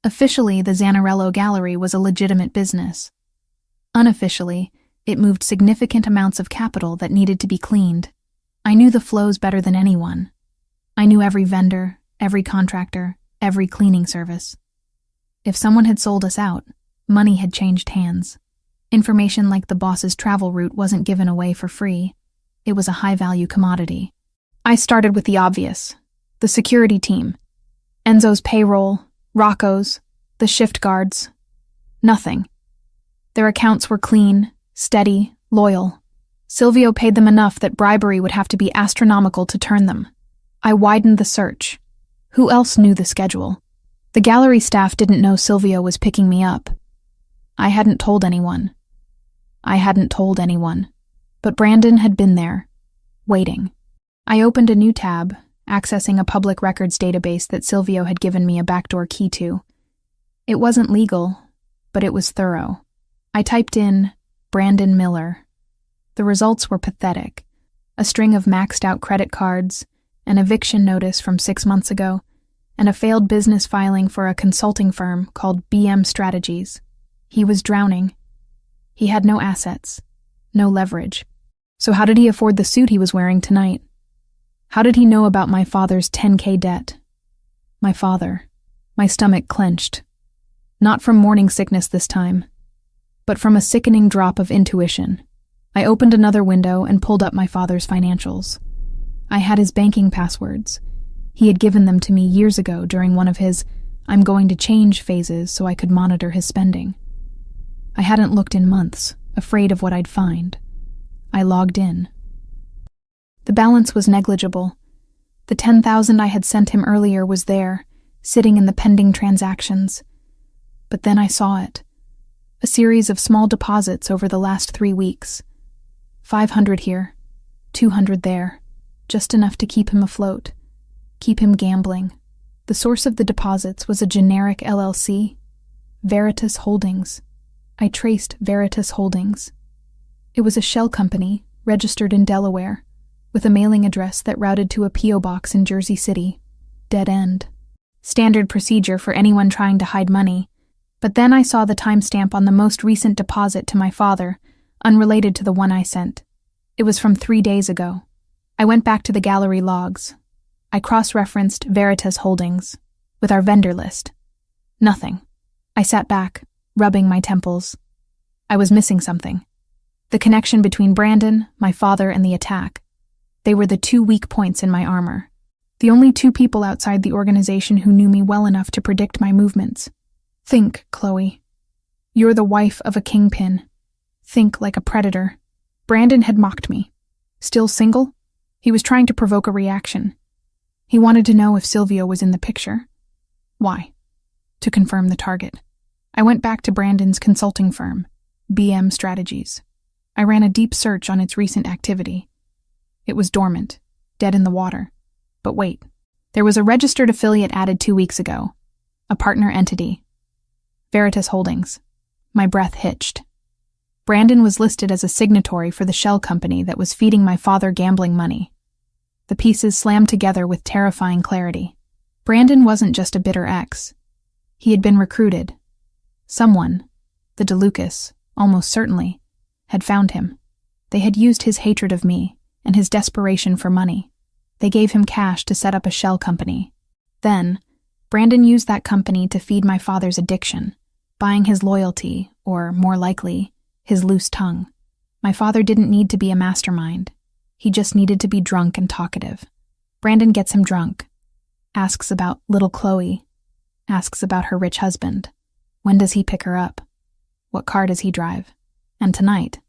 Officially, the Zanarello Gallery was a legitimate business. Unofficially, it moved significant amounts of capital that needed to be cleaned. I knew the flows better than anyone. I knew every vendor, every contractor, every cleaning service. If someone had sold us out, money had changed hands. Information like the boss's travel route wasn't given away for free. It was a high-value commodity. I started with the obvious. The security team. Enzo's payroll, Rocco's, the shift guards. Nothing. Their accounts were clean, steady, loyal. Silvio paid them enough that bribery would have to be astronomical to turn them. I widened the search. Who else knew the schedule? The gallery staff didn't know Silvio was picking me up. I hadn't told anyone. But Brandon had been there, waiting. I opened a new tab, accessing a public records database that Silvio had given me a backdoor key to. It wasn't legal, but it was thorough. I typed in Brandon Miller. The results were pathetic. A string of maxed-out credit cards, an eviction notice from 6 months ago, and a failed business filing for a consulting firm called BM Strategies. He was drowning. He had no assets, no leverage. So how did he afford the suit he was wearing tonight? How did he know about my father's $10,000 debt? My father. My stomach clenched. Not from morning sickness this time, but from a sickening drop of intuition. I opened another window and pulled up my father's financials. I had his banking passwords. He had given them to me years ago during one of his "I'm going to change" phases so I could monitor his spending. I hadn't looked in months, afraid of what I'd find. I logged in. The balance was negligible. The $10,000 I had sent him earlier was there, sitting in the pending transactions. But then I saw it. A series of small deposits over the last 3 weeks. 500 here, 200 there, just enough to keep him afloat, keep him gambling. The source of the deposits was a generic LLC, Veritas Holdings. I traced Veritas Holdings. It was a shell company, registered in Delaware, with a mailing address that routed to a P.O. box in Jersey City. Dead end. Standard procedure for anyone trying to hide money. But then I saw the timestamp on the most recent deposit to my father, unrelated to the one I sent. It was from 3 days ago. I went back to the gallery logs. I cross-referenced Veritas Holdings with our vendor list. Nothing. I sat back, rubbing my temples. I was missing something. The connection between Brandon, my father, and the attack. They were the 2 weak points in my armor. The only 2 people outside the organization who knew me well enough to predict my movements. Think, Chloe. You're the wife of a kingpin. Think like a predator. Brandon had mocked me. Still single? He was trying to provoke a reaction. He wanted to know if Silvio was in the picture. Why? To confirm the target. I went back to Brandon's consulting firm, BM Strategies. I ran a deep search on its recent activity. It was dormant, dead in the water. But wait, there was a registered affiliate added 2 weeks ago, a partner entity. Veritas Holdings. My breath hitched. Brandon was listed as a signatory for the shell company that was feeding my father gambling money. The pieces slammed together with terrifying clarity. Brandon wasn't just a bitter ex. He had been recruited. Someone, the DeLucas, almost certainly, had found him. They had used his hatred of me and his desperation for money. They gave him cash to set up a shell company. Then, Brandon used that company to feed my father's addiction, buying his loyalty, or, more likely, his loose tongue. My father didn't need to be a mastermind. He just needed to be drunk and talkative. Brandon gets him drunk, asks about little Chloe, asks about her rich husband. When does he pick her up? What car does he drive? And tonight,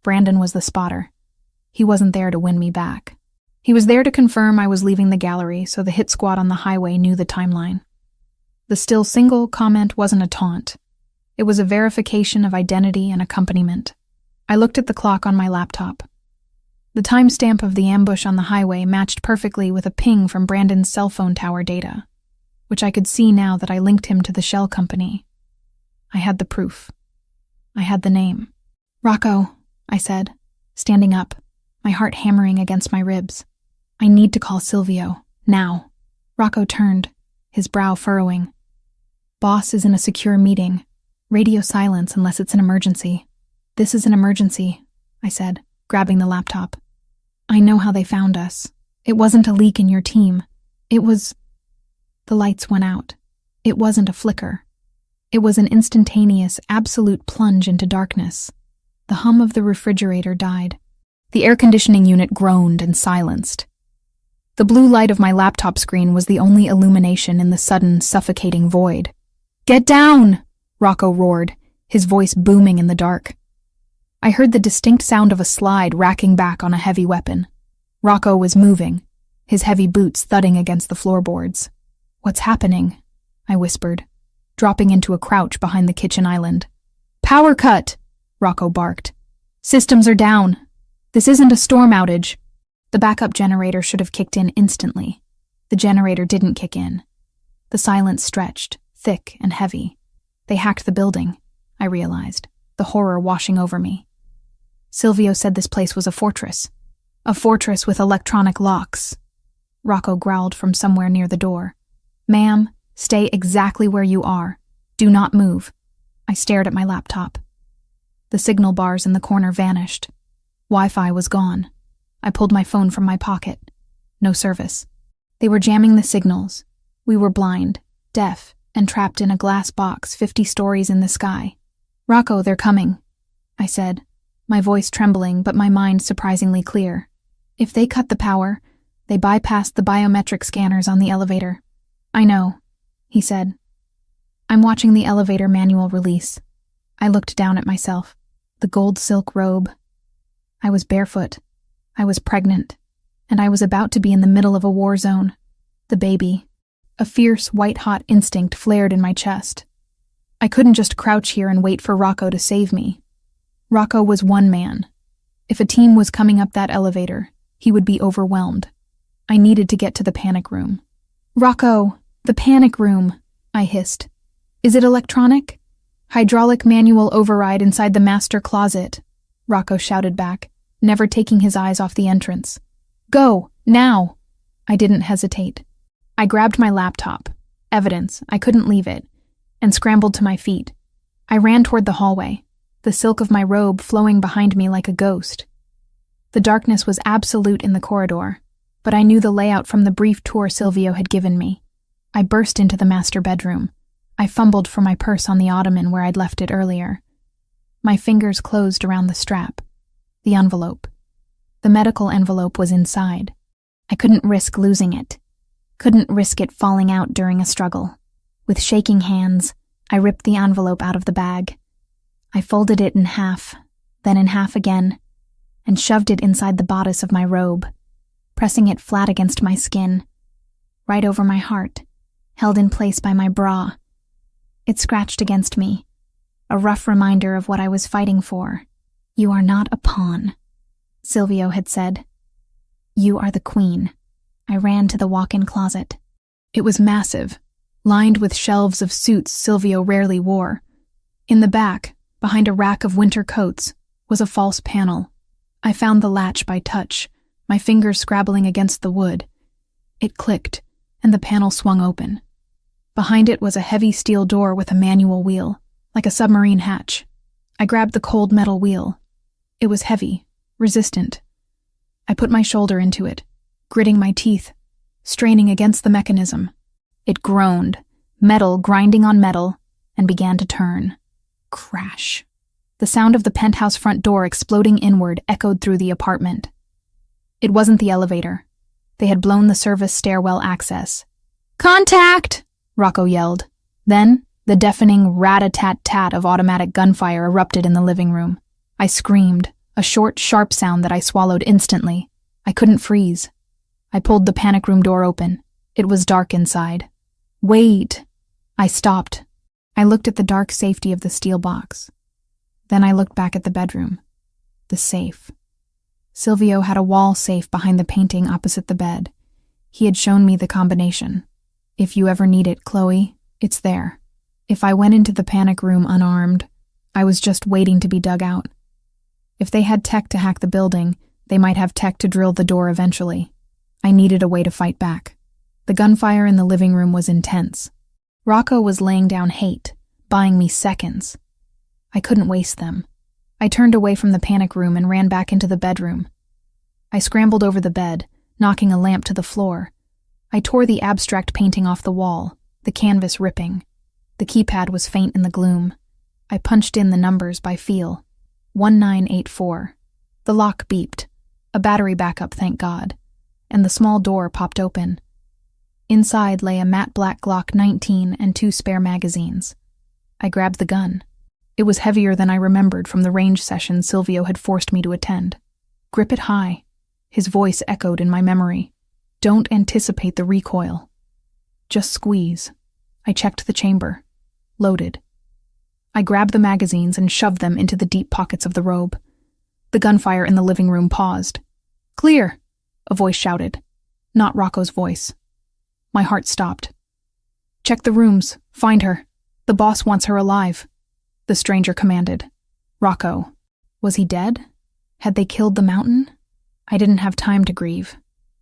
Brandon was the spotter. He wasn't there to win me back. He was there to confirm I was leaving the gallery so the hit squad on the highway knew the timeline. The "still single" comment wasn't a taunt. It was a verification of identity and accompaniment. I looked at the clock on my laptop. The timestamp of the ambush on the highway matched perfectly with a ping from Brandon's cell phone tower data, which I could see now that I linked him to the shell company. I had the proof. I had the name. "Rocco," I said, standing up, my heart hammering against my ribs. "I need to call Silvio, now." Rocco turned, his brow furrowing. "Boss is in a secure meeting. Radio silence unless it's an emergency." "This is an emergency," I said, grabbing the laptop. "I know how they found us. It wasn't a leak in your team. It was—" The lights went out. It wasn't a flicker. It was an instantaneous, absolute plunge into darkness. The hum of the refrigerator died. The air conditioning unit groaned and silenced. The blue light of my laptop screen was the only illumination in the sudden, suffocating void. "Get down!" Rocco roared, his voice booming in the dark. I heard the distinct sound of a slide racking back on a heavy weapon. Rocco was moving, his heavy boots thudding against the floorboards. "What's happening?" I whispered, dropping into a crouch behind the kitchen island. "Power cut!" Rocco barked. "Systems are down. This isn't a storm outage." The backup generator should have kicked in instantly. The generator didn't kick in. The silence stretched, thick and heavy. They hacked the building, I realized, the horror washing over me. Silvio said this place was a fortress with electronic locks. Rocco growled from somewhere near the door. "Ma'am, stay exactly where you are. Do not move." I stared at my laptop. The signal bars in the corner vanished. Wi-Fi was gone. I pulled my phone from my pocket. No service. They were jamming the signals. We were blind, deaf, and trapped in a glass box 50 stories in the sky. "Rocco, they're coming," I said, my voice trembling but my mind surprisingly clear. If they cut the power, they bypassed the biometric scanners on the elevator. I know, he said. I'm watching the elevator manual release. I looked down at myself. The gold silk robe. I was barefoot. I was pregnant. And I was about to be in the middle of a war zone. The baby. A fierce, white-hot instinct flared in my chest. I couldn't just crouch here and wait for Rocco to save me. Rocco was one man. If a team was coming up that elevator, he would be overwhelmed. I needed to get to the panic room. Rocco, the panic room, I hissed. Is it electronic? Hydraulic manual override inside the master closet, Rocco shouted back, never taking his eyes off the entrance. Go, now! I didn't hesitate. I grabbed my laptop, evidence, I couldn't leave it, and scrambled to my feet. I ran toward the hallway, the silk of my robe flowing behind me like a ghost. The darkness was absolute in the corridor, but I knew the layout from the brief tour Silvio had given me. I burst into the master bedroom. I fumbled for my purse on the ottoman where I'd left it earlier. My fingers closed around the strap. The envelope. The medical envelope was inside. I couldn't risk losing it. Couldn't risk it falling out during a struggle. With shaking hands, I ripped the envelope out of the bag. I folded it in half, then in half again, and shoved it inside the bodice of my robe, pressing it flat against my skin, right over my heart, held in place by my bra. It scratched against me, a rough reminder of what I was fighting for. You are not a pawn, Silvio had said. You are the queen. I ran to the walk-in closet. It was massive, lined with shelves of suits Silvio rarely wore. In the back, behind a rack of winter coats, was a false panel. I found the latch by touch, my fingers scrabbling against the wood. It clicked, and the panel swung open. Behind it was a heavy steel door with a manual wheel, like a submarine hatch. I grabbed the cold metal wheel. It was heavy, resistant. I put my shoulder into it, gritting my teeth, straining against the mechanism. It groaned, metal grinding on metal, and began to turn. Crash. The sound of the penthouse front door exploding inward echoed through the apartment. It wasn't the elevator. They had blown the service stairwell access. Contact! Rocco yelled. Then, the deafening rat-a-tat-tat of automatic gunfire erupted in the living room. I screamed, a short, sharp sound that I swallowed instantly. I couldn't freeze. I pulled the panic room door open. It was dark inside. Wait! I stopped. I looked at the dark safety of the steel box. Then I looked back at the bedroom. The safe. Silvio had a wall safe behind the painting opposite the bed. He had shown me the combination. If you ever need it, Chloe, it's there. If I went into the panic room unarmed, I was just waiting to be dug out. If they had tech to hack the building, they might have tech to drill the door eventually. I needed a way to fight back. The gunfire in the living room was intense. Rocco was laying down hate, buying me seconds. I couldn't waste them. I turned away from the panic room and ran back into the bedroom. I scrambled over the bed, knocking a lamp to the floor. I tore the abstract painting off the wall, the canvas ripping. The keypad was faint in the gloom. I punched in the numbers by feel. 1984. The lock beeped. A battery backup, thank God. And the small door popped open. Inside lay a matte black Glock 19 and 2 spare magazines. I grabbed the gun. It was heavier than I remembered from the range session Silvio had forced me to attend. Grip it high. His voice echoed in my memory. Don't anticipate the recoil. Just squeeze. I checked the chamber. Loaded. I grabbed the magazines and shoved them into the deep pockets of the robe. The gunfire in the living room paused. Clear, a voice shouted. Not Rocco's voice. My heart stopped. Check the rooms. Find her. The boss wants her alive, the stranger commanded. Rocco. Was he dead? Had they killed the mountain? I didn't have time to grieve.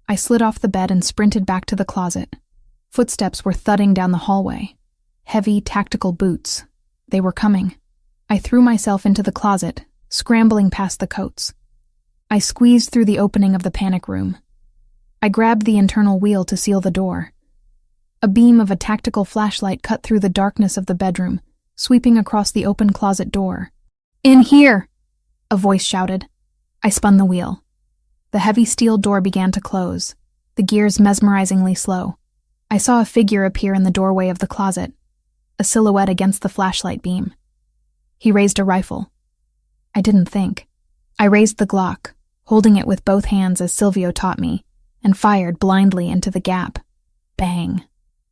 I slid off the bed and sprinted back to the closet. Footsteps were thudding down the hallway. Heavy, tactical boots. They were coming. I threw myself into the closet, scrambling past the coats. I squeezed through the opening of the panic room. I grabbed the internal wheel to seal the door. A beam of a tactical flashlight cut through the darkness of the bedroom, sweeping across the open closet door. In here! a voice shouted. I spun the wheel. The heavy steel door began to close, the gears mesmerizingly slow. I saw a figure appear in the doorway of the closet, a silhouette against the flashlight beam. He raised a rifle. I didn't think. I raised the Glock, holding it with both hands as Silvio taught me, and fired blindly into the gap. Bang.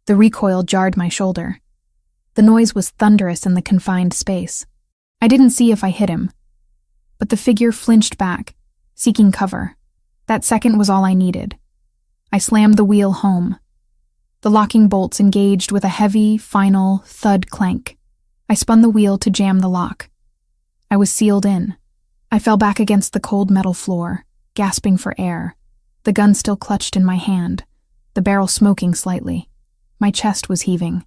The recoil jarred my shoulder. The noise was thunderous in the confined space. I didn't see if I hit him, but the figure flinched back, seeking cover. That second was all I needed. I slammed the wheel home. The locking bolts engaged with a heavy, final thud clank. I spun the wheel to jam the lock. I was sealed in. I fell back against the cold metal floor, gasping for air, the gun still clutched in my hand, the barrel smoking slightly. My chest was heaving.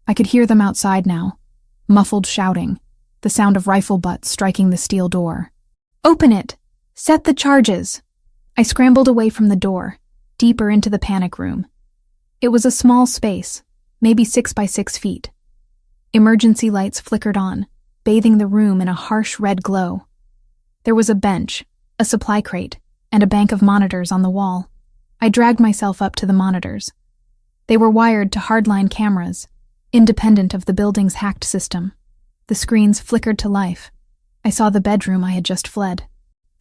I could hear them outside now, muffled shouting, the sound of rifle butts striking the steel door. Open it! Set the charges! I scrambled away from the door, deeper into the panic room. It was a small space, maybe 6 by 6 feet. Emergency lights flickered on, bathing the room in a harsh red glow. There was a bench, a supply crate, and a bank of monitors on the wall. I dragged myself up to the monitors. They were wired to hardline cameras, independent of the building's hacked system. The screens flickered to life. I saw the bedroom I had just fled.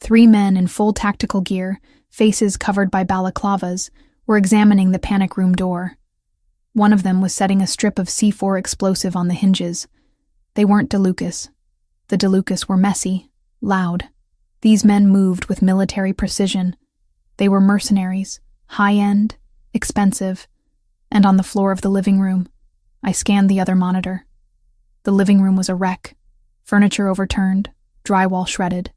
3 men in full tactical gear, faces covered by balaclavas, were examining the panic room door. One of them was setting a strip of C4 explosive on the hinges. They weren't DeLucas. The DeLucas were messy, loud. These men moved with military precision. They were mercenaries, high-end, expensive, and on the floor of the living room, I scanned the other monitor. The living room was a wreck, furniture overturned, drywall shredded.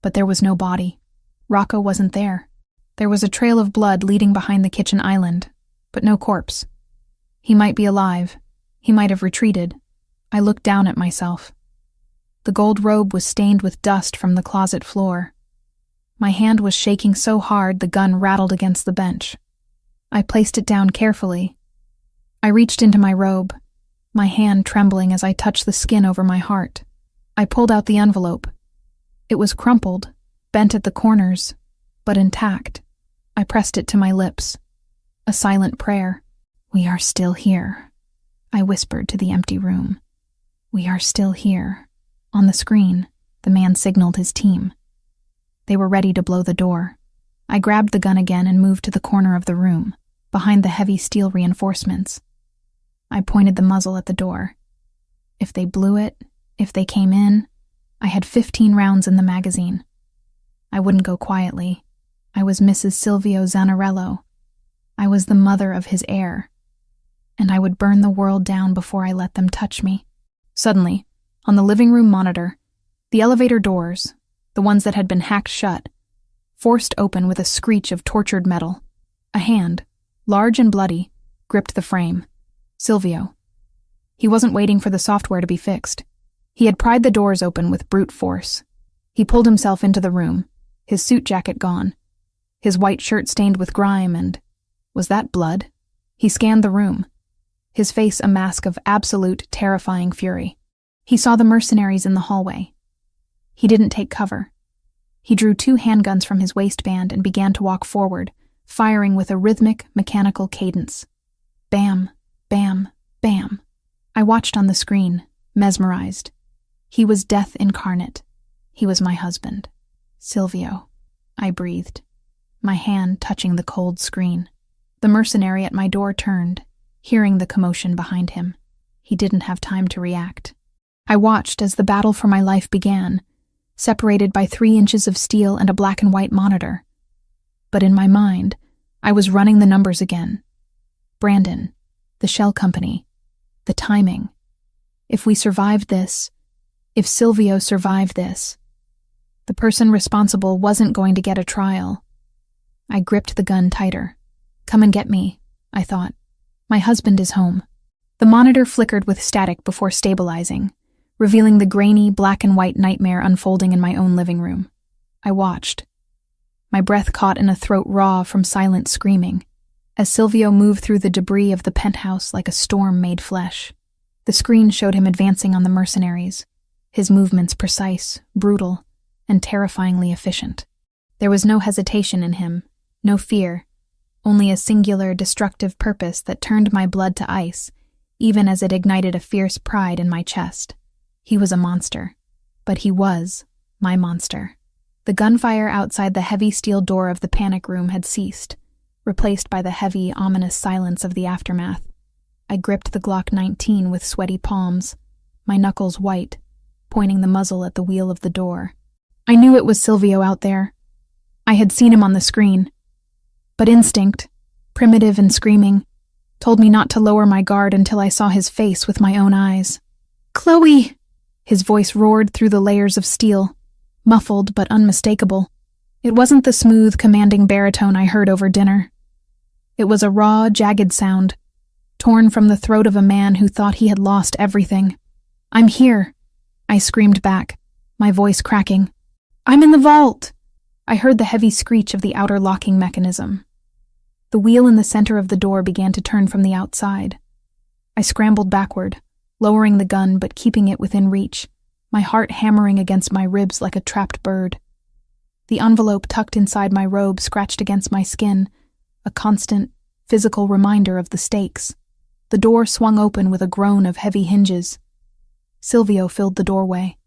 But there was no body. Rocco wasn't there. There was a trail of blood leading behind the kitchen island, but no corpse. He might be alive. He might have retreated. I looked down at myself. The gold robe was stained with dust from the closet floor. My hand was shaking so hard the gun rattled against the bench. I placed it down carefully. I reached into my robe, my hand trembling as I touched the skin over my heart. I pulled out the envelope. It was crumpled, bent at the corners, but intact. I pressed it to my lips. A silent prayer. We are still here, I whispered to the empty room. We are still here. On the screen, the man signaled his team. They were ready to blow the door. I grabbed the gun again and moved to the corner of the room, behind the heavy steel reinforcements. I pointed the muzzle at the door. If they blew it, if they came in, I had 15 rounds in the magazine. I wouldn't go quietly. I was Mrs. Silvio Zanarello. I was the mother of his heir. And I would burn the world down before I let them touch me. Suddenly, on the living room monitor, the elevator doors, the ones that had been hacked shut, forced open with a screech of tortured metal. A hand, large and bloody, gripped the frame. Silvio. He wasn't waiting for the software to be fixed. He had pried the doors open with brute force. He pulled himself into the room, his suit jacket gone, his white shirt stained with grime and... was that blood? He scanned the room, his face a mask of absolute, terrifying fury. He saw the mercenaries in the hallway. He didn't take cover. He drew 2 handguns from his waistband and began to walk forward, firing with a rhythmic, mechanical cadence. Bam, bam, bam. I watched on the screen, mesmerized. He was death incarnate. He was my husband. Silvio. I breathed, my hand touching the cold screen. The mercenary at my door turned, hearing the commotion behind him. He didn't have time to react. I watched as the battle for my life began, separated by 3 inches of steel and a black and white monitor. But in my mind, I was running the numbers again. Brandon, the shell company, the timing. If we survived this, if Silvio survived this, the person responsible wasn't going to get a trial. I gripped the gun tighter. Come and get me, I thought. My husband is home. The monitor flickered with static before stabilizing, revealing the grainy black and white nightmare unfolding in my own living room. I watched. My breath caught in a throat raw from silent screaming, as Silvio moved through the debris of the penthouse like a storm made flesh. The screen showed him advancing on the mercenaries, his movements precise, brutal, and terrifyingly efficient. There was no hesitation in him, no fear, only a singular, destructive purpose that turned my blood to ice, even as it ignited a fierce pride in my chest. He was a monster, but he was my monster. The gunfire outside the heavy steel door of the panic room had ceased, replaced by the heavy, ominous silence of the aftermath. I gripped the Glock 19 with sweaty palms, my knuckles white, pointing the muzzle at the wheel of the door. I knew it was Silvio out there. I had seen him on the screen. But instinct, primitive and screaming, told me not to lower my guard until I saw his face with my own eyes. "Chloe!" His voice roared through the layers of steel, muffled but unmistakable. It wasn't the smooth, commanding baritone I heard over dinner. It was a raw, jagged sound, torn from the throat of a man who thought he had lost everything. "I'm here," I screamed back, my voice cracking. "I'm in the vault!" I heard the heavy screech of the outer locking mechanism. The wheel in the center of the door began to turn from the outside. I scrambled backward, lowering the gun but keeping it within reach, my heart hammering against my ribs like a trapped bird. The envelope tucked inside my robe scratched against my skin, a constant, physical reminder of the stakes. The door swung open with a groan of heavy hinges. Silvio filled the doorway.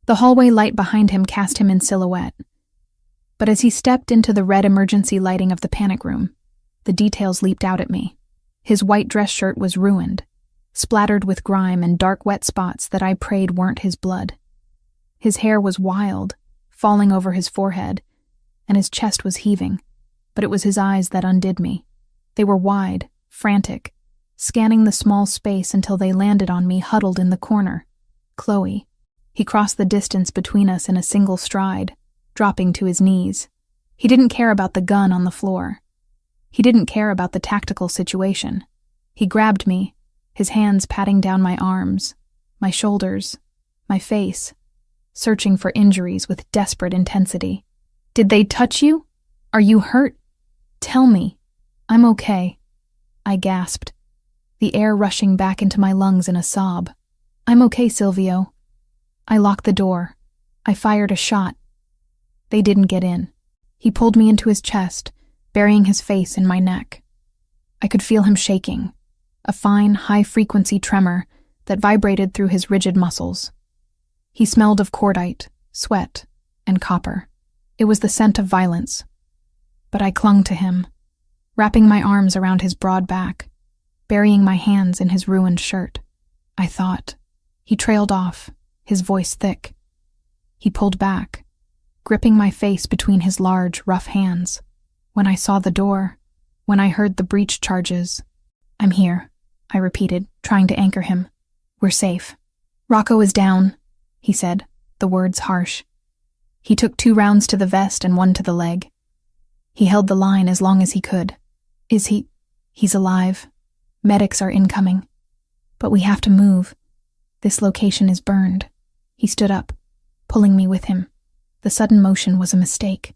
The hallway light behind him cast him in silhouette. But as he stepped into the red emergency lighting of the panic room, the details leaped out at me. His white dress shirt was ruined, splattered with grime and dark wet spots that I prayed weren't his blood. His hair was wild, falling over his forehead, and his chest was heaving, but it was his eyes that undid me. They were wide, frantic, scanning the small space until they landed on me huddled in the corner. Chloe. He crossed the distance between us in a single stride, dropping to his knees. He didn't care about the gun on the floor. He didn't care about the tactical situation. He grabbed me, his hands patting down my arms, my shoulders, my face, searching for injuries with desperate intensity. "Did they touch you? Are you hurt? Tell me." "I'm okay," I gasped, the air rushing back into my lungs in a sob. "I'm okay, Silvio." I locked the door. I fired a shot. They didn't get in. He pulled me into his chest, burying his face in my neck. I could feel him shaking, a fine, high-frequency tremor that vibrated through his rigid muscles. He smelled of cordite, sweat, and copper. It was the scent of violence. But I clung to him, wrapping my arms around his broad back, burying my hands in his ruined shirt. I thought. He trailed off, his voice thick. He pulled back, gripping my face between his large, rough hands. When I saw the door, when I heard the breach charges, "I'm here," I repeated, trying to anchor him. "We're safe." "Rocco is down," he said, the words harsh. He took 2 rounds to the vest and 1 to the leg. He held the line as long as he could. "Is he? He's alive. Medics are incoming. But we have to move. This location is burned." He stood up, pulling me with him. The sudden motion was a mistake.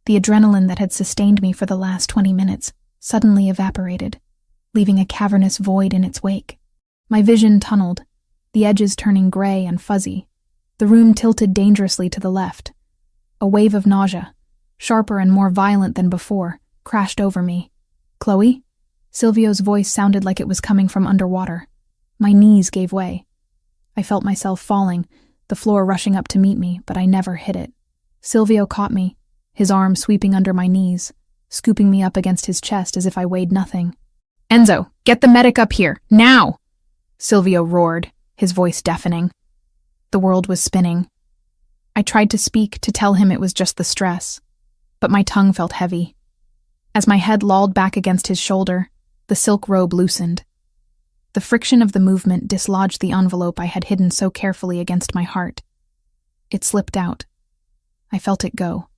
The adrenaline that had sustained me for the last 20 minutes suddenly evaporated, leaving a cavernous void in its wake. My vision tunneled, the edges turning gray and fuzzy. The room tilted dangerously to the left. A wave of nausea, sharper and more violent than before, crashed over me. "Chloe?" Silvio's voice sounded like it was coming from underwater. My knees gave way. I felt myself falling, the floor rushing up to meet me, but I never hit it. Silvio caught me, his arm sweeping under my knees, scooping me up against his chest as if I weighed nothing. "Enzo, get the medic up here, now!" Silvio roared, his voice deafening. The world was spinning. I tried to speak, to tell him it was just the stress, but my tongue felt heavy. As my head lolled back against his shoulder, the silk robe loosened. The friction of the movement dislodged the envelope I had hidden so carefully against my heart. It slipped out. I felt it go.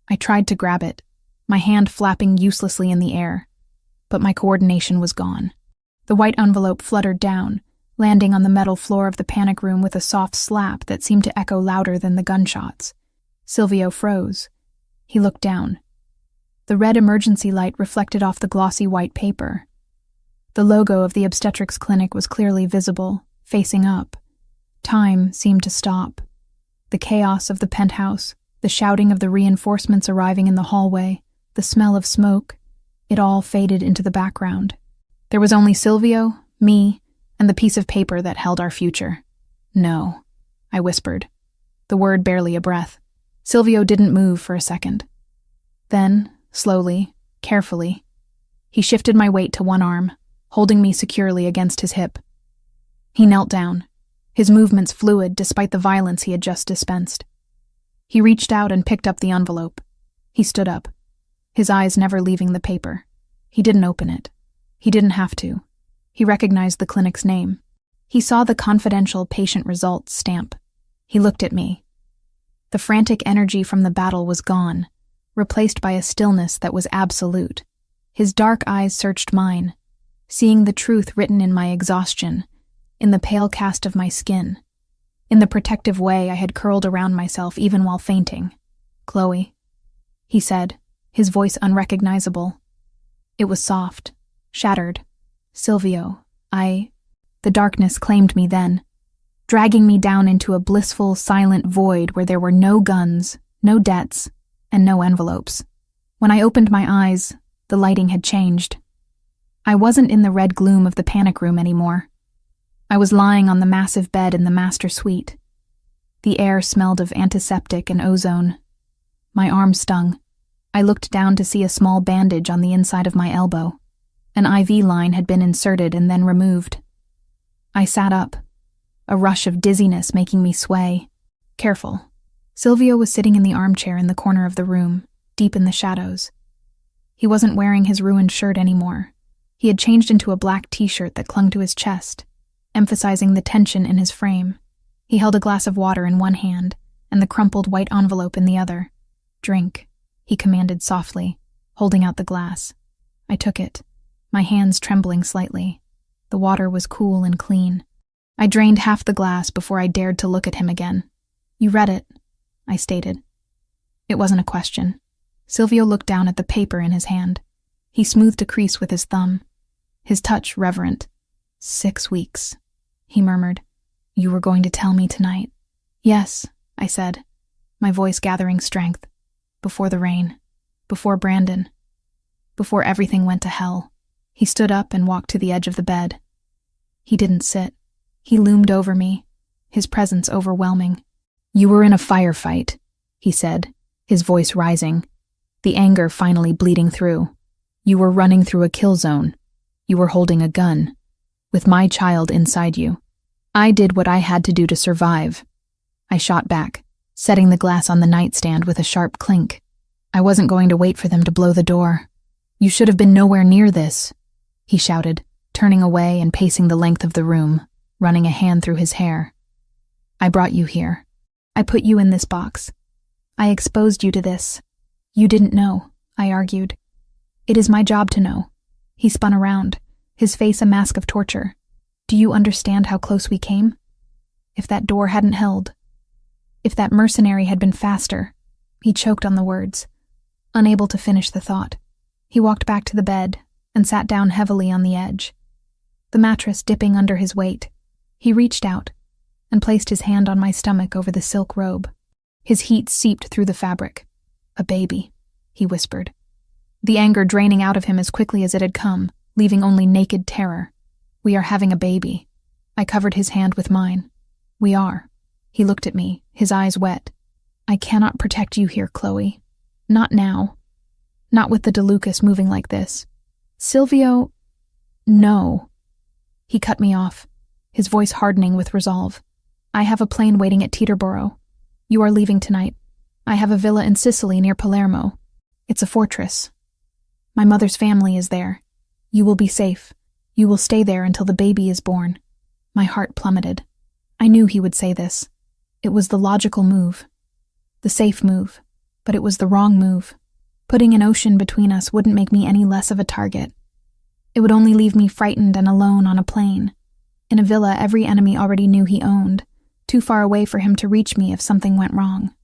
I tried to grab it, my hand flapping uselessly in the air, but my coordination was gone. The white envelope fluttered down, landing on the metal floor of the panic room with a soft slap that seemed to echo louder than the gunshots. Silvio froze. He looked down. The red emergency light reflected off the glossy white paper. The logo of the obstetrics clinic was clearly visible, facing up. Time seemed to stop. The chaos of the penthouse, the shouting of the reinforcements arriving in the hallway, the smell of smoke, it all faded into the background. There was only Silvio, me, and the piece of paper that held our future. No, I whispered, the word barely a breath. Silvio didn't move for a second. Then, slowly, carefully, he shifted my weight to one arm, holding me securely against his hip. He knelt down, his movements fluid despite the violence he had just dispensed. He reached out and picked up the envelope. He stood up, his eyes never leaving the paper. He didn't open it. He didn't have to. He recognized the clinic's name. He saw the confidential patient results stamp. He looked at me. The frantic energy from the battle was gone, replaced by a stillness that was absolute. His dark eyes searched mine, seeing the truth written in my exhaustion, in the pale cast of my skin, in the protective way I had curled around myself even while fainting. "Chloe," he said, his voice unrecognizable. It was soft, shattered. "Silvio, The darkness claimed me then, dragging me down into a blissful, silent void where there were no guns, no debts, and no envelopes. When I opened my eyes, the lighting had changed. I wasn't in the red gloom of the panic room anymore. I was lying on the massive bed in the master suite. The air smelled of antiseptic and ozone. My arm stung. I looked down to see a small bandage on the inside of my elbow. An IV line had been inserted and then removed. I sat up, a rush of dizziness making me sway. Careful. Silvio was sitting in the armchair in the corner of the room, deep in the shadows. He wasn't wearing his ruined shirt anymore. He had changed into a black t-shirt that clung to his chest, emphasizing the tension in his frame. He held a glass of water in one hand and the crumpled white envelope in the other. "Drink," he commanded softly, holding out the glass. I took it, my hands trembling slightly. The water was cool and clean. I drained half the glass before I dared to look at him again. "You read it," I stated. It wasn't a question. Silvio looked down at the paper in his hand. He smoothed a crease with his thumb, his touch reverent. 6 weeks, he murmured. "You were going to tell me tonight." "Yes," I said, my voice gathering strength. "Before the rain, before Brandon, before everything went to hell." He stood up and walked to the edge of the bed. He didn't sit. He loomed over me, his presence overwhelming. "You were in a firefight," he said, his voice rising, the anger finally bleeding through. "You were running through a kill zone. You were holding a gun, with my child inside you. I did what I had to do to survive." I shot back, setting the glass on the nightstand with a sharp clink. "I wasn't going to wait for them to blow the door. You should have been nowhere near this," he shouted, turning away and pacing the length of the room, running a hand through his hair. "I brought you here. I put you in this box. I exposed you to this. You didn't know," I argued. "It is my job to know." He spun around, his face a mask of torture. "Do you understand how close we came? If that door hadn't held, if that mercenary had been faster." He choked on the words, unable to finish the thought. He walked back to the bed and sat down heavily on the edge, the mattress dipping under his weight. He reached out and placed his hand on my stomach over the silk robe. His heat seeped through the fabric. "A baby," he whispered, the anger draining out of him as quickly as it had come, leaving only naked terror. "We are having a baby." I covered his hand with mine. "We are." He looked at me, his eyes wet. "I cannot protect you here, Chloe. Not now. Not with the DeLucas moving like this. Silvio, no." He cut me off, his voice hardening with resolve. "I have a plane waiting at Teterboro. You are leaving tonight. I have a villa in Sicily near Palermo. It's a fortress. My mother's family is there. You will be safe. You will stay there until the baby is born." My heart plummeted. I knew he would say this. It was the logical move. The safe move. But it was the wrong move. Putting an ocean between us wouldn't make me any less of a target. It would only leave me frightened and alone on a plane, in a villa every enemy already knew he owned, too far away for him to reach me if something went wrong.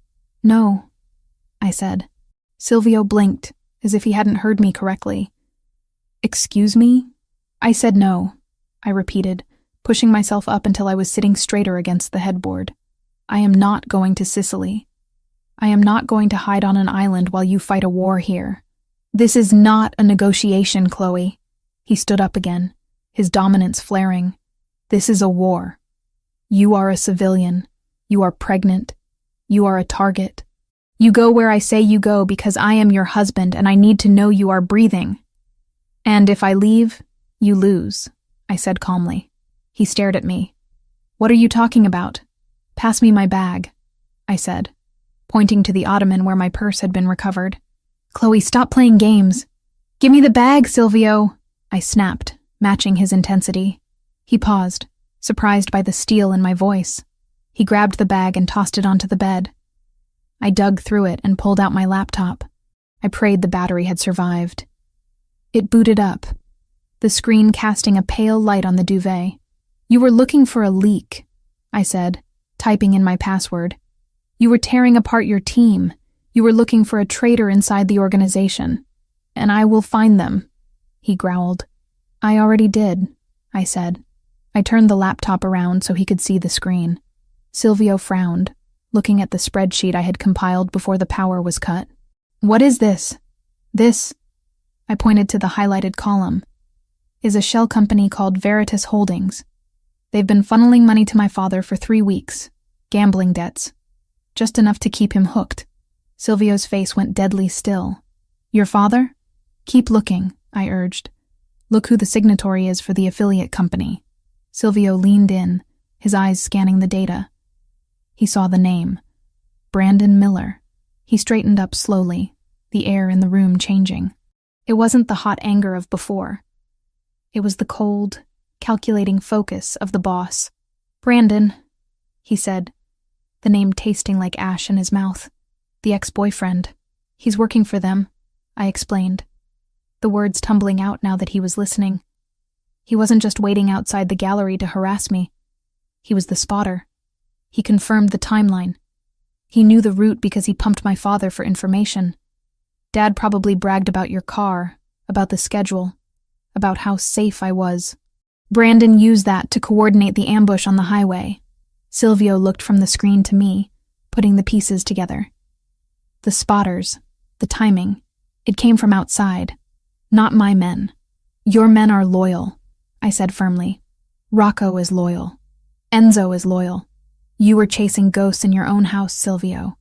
"No," I said. Silvio blinked, as if he hadn't heard me correctly. "Excuse me?" I said no, I repeated, pushing myself up until I was sitting straighter against the headboard. I am not going to Sicily. I am not going to hide on an island while you fight a war here. This is not a negotiation, Chloe. He stood up again, his dominance flaring. This is a war. You are a civilian. You are pregnant. You are a target. You go where I say you go because I am your husband and I need to know you are breathing. And if I leave, you lose, I said calmly. He stared at me. What are you talking about? Pass me my bag, I said, pointing to the ottoman where my purse had been recovered. Chloe, stop playing games. Give me the bag, Silvio, I snapped, matching his intensity. He paused, surprised by the steel in my voice. He grabbed the bag and tossed it onto the bed. I dug through it and pulled out my laptop. I prayed the battery had survived. It booted up, the screen casting a pale light on the duvet. You were looking for a leak, I said, typing in my password. You were tearing apart your team. You were looking for a traitor inside the organization. And I will find them, he growled. I already did, I said. I turned the laptop around so he could see the screen. Silvio frowned, looking at the spreadsheet I had compiled before the power was cut. What is this? This, I pointed to the highlighted column, is a shell company called Veritas Holdings. They've been funneling money to my father for 3 weeks. Gambling debts. Just enough to keep him hooked. Silvio's face went deadly still. Your father? Keep looking, I urged. Look who the signatory is for the affiliate company. Silvio leaned in, his eyes scanning the data. He saw the name. Brandon Miller. He straightened up slowly, the air in the room changing. It wasn't the hot anger of before. It was the cold, calculating focus of the boss. Brandon, he said, the name tasting like ash in his mouth. The ex-boyfriend. He's working for them, I explained, the words tumbling out now that he was listening. He wasn't just waiting outside the gallery to harass me. He was the spotter. He confirmed the timeline. He knew the route because he pumped my father for information. Dad probably bragged about your car, about the schedule, about how safe I was. Brandon used that to coordinate the ambush on the highway. Silvio looked from the screen to me, putting the pieces together. The spotters, the timing, it came from outside, not my men. Your men are loyal, I said firmly. Rocco is loyal. Enzo is loyal. You were chasing ghosts in your own house, Silvio.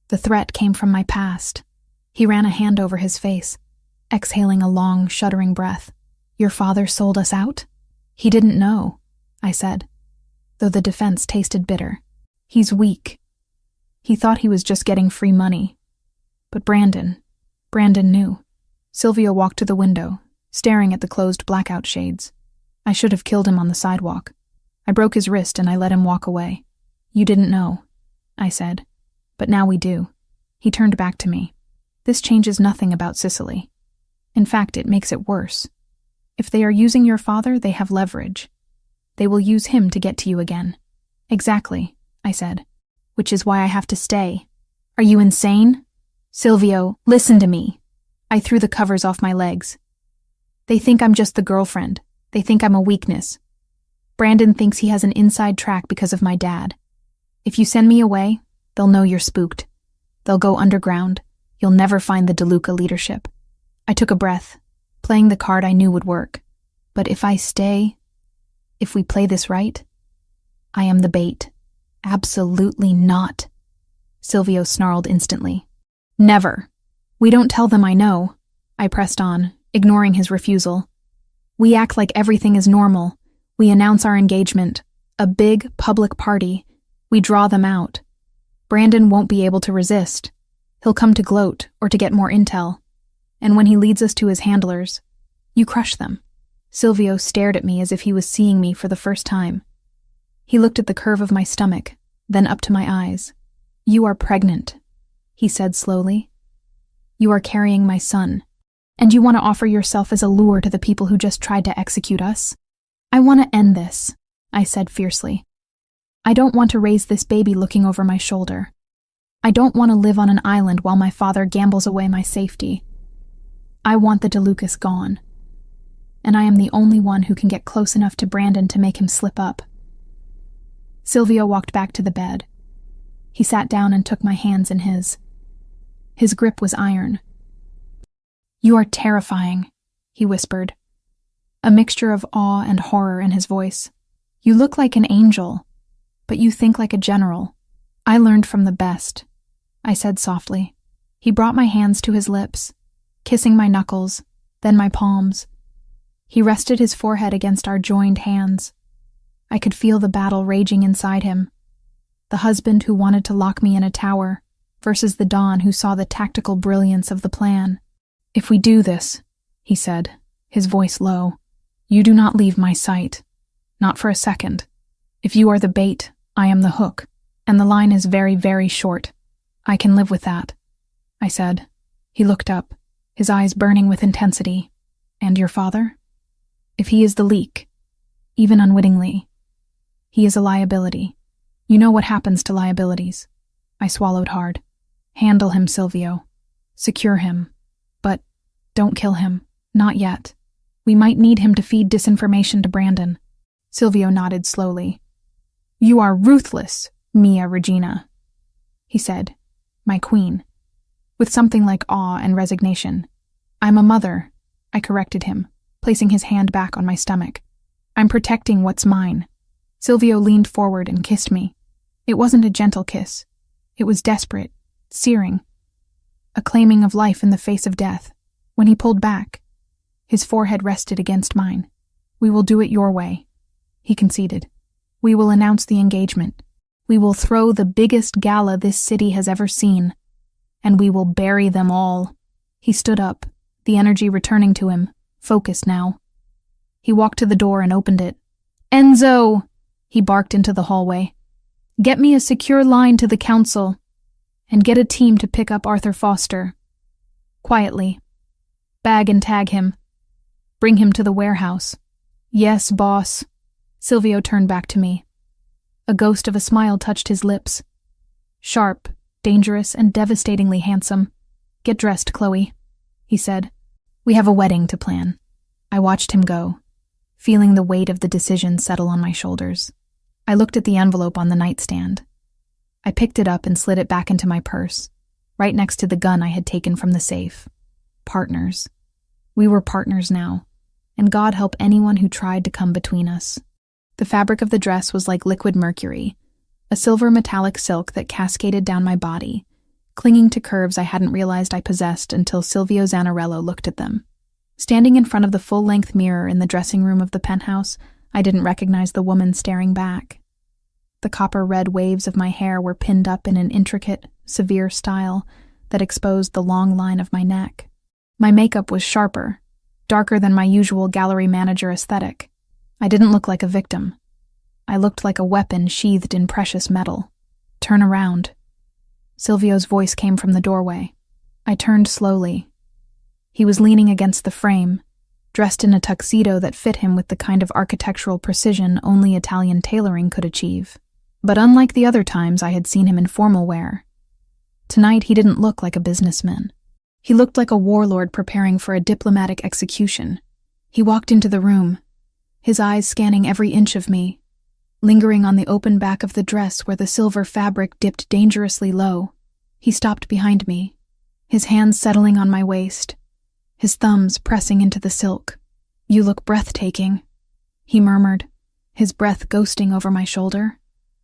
The threat came from my past. He ran a hand over his face, exhaling a long, shuddering breath. Your father sold us out? He didn't know, I said, though the defense tasted bitter. He's weak. He thought he was just getting free money. But Brandon knew. Silvio walked to the window, staring at the closed blackout shades. I should have killed him on the sidewalk. I broke his wrist and I let him walk away. You didn't know, I said, but now we do. He turned back to me. This changes nothing about Sicily. In fact, it makes it worse. If they are using your father, they have leverage. They will use him to get to you again. Exactly, I said, which is why I have to stay. Are you insane? Silvio, listen to me. I threw the covers off my legs. They think I'm just the girlfriend. They think I'm a weakness. Brandon thinks he has an inside track because of my dad. If you send me away, they'll know you're spooked. They'll go underground. You'll never find the DeLuca leadership. I took a breath, playing the card I knew would work. But if I stay, if we play this right, I am the bait. Absolutely not. Silvio snarled instantly. Never. We don't tell them I know, I pressed on, ignoring his refusal. We act like everything is normal. We announce our engagement. A big, public party. We draw them out. Brandon won't be able to resist. He'll come to gloat or to get more intel. And when he leads us to his handlers, you crush them. Silvio stared at me as if he was seeing me for the first time. He looked at the curve of my stomach, then up to my eyes. You are pregnant, he said slowly. You are carrying my son, and you want to offer yourself as a lure to the people who just tried to execute us? I want to end this, I said fiercely. I don't want to raise this baby looking over my shoulder. I don't want to live on an island while my father gambles away my safety. I want the DeLucas gone. And I am the only one who can get close enough to Brandon to make him slip up. Silvio walked back to the bed, He sat down and took my hands in his. His grip was iron. "You are terrifying," he whispered, a mixture of awe and horror in his voice. "You look like an angel, but you think like a general. I learned from the best," I said softly. He brought my hands to his lips, kissing my knuckles, then my palms. He rested his forehead against our joined hands. I could feel the battle raging inside him. The husband who wanted to lock me in a tower versus the Don who saw the tactical brilliance of the plan. "If we do this," he said, his voice low, "you do not leave my sight. Not for a second. If you are the bait, I am the hook, and the line is very, very short. I can live with that," I said. He looked up, his eyes burning with intensity. "And your father? If he is the leak, even unwittingly, he is a liability. You know what happens to liabilities." I swallowed hard. "Handle him, Silvio. Secure him. But don't kill him. Not yet. We might need him to feed disinformation to Brandon." Silvio nodded slowly. "You are ruthless, Mia Regina," he said, "my queen," with something like awe and resignation. "I'm a mother," I corrected him, placing his hand back on my stomach. "I'm protecting what's mine." Silvio leaned forward and kissed me. It wasn't a gentle kiss. It was desperate, searing, a claiming of life in the face of death. When he pulled back, his forehead rested against mine. "We will do it your way," he conceded. "We will announce the engagement. We will throw the biggest gala this city has ever seen. And we will bury them all." He stood up, the energy returning to him, focused now. He walked to the door and opened it. "Enzo!" he barked into the hallway. "Get me a secure line to the council, and get a team to pick up Arthur Foster. Quietly. Bag and tag him. Bring him to the warehouse." "Yes, boss." Silvio turned back to me. A ghost of a smile touched his lips. "Sharp, dangerous, and devastatingly handsome. Get dressed, Chloe," he said. "We have a wedding to plan." I watched him go, feeling the weight of the decision settle on my shoulders. I looked at the envelope on the nightstand. I picked it up and slid it back into my purse, right next to the gun I had taken from the safe. Partners. We were partners now, and God help anyone who tried to come between us. The fabric of the dress was like liquid mercury, a silver metallic silk that cascaded down my body, clinging to curves I hadn't realized I possessed until Silvio Zanarello looked at them. Standing in front of the full-length mirror in the dressing room of the penthouse, I didn't recognize the woman staring back. The copper-red waves of my hair were pinned up in an intricate, severe style that exposed the long line of my neck. My makeup was sharper, darker than my usual gallery manager aesthetic. I didn't look like a victim. I looked like a weapon sheathed in precious metal. "Turn around." Silvio's voice came from the doorway. I turned slowly. He was leaning against the frame, dressed in a tuxedo that fit him with the kind of architectural precision only Italian tailoring could achieve. But unlike the other times I had seen him in formal wear, tonight he didn't look like a businessman. He looked like a warlord preparing for a diplomatic execution. He walked into the room, his eyes scanning every inch of me, lingering on the open back of the dress where the silver fabric dipped dangerously low. He stopped behind me, his hands settling on my waist, his thumbs pressing into the silk. "You look breathtaking," he murmured, his breath ghosting over my shoulder,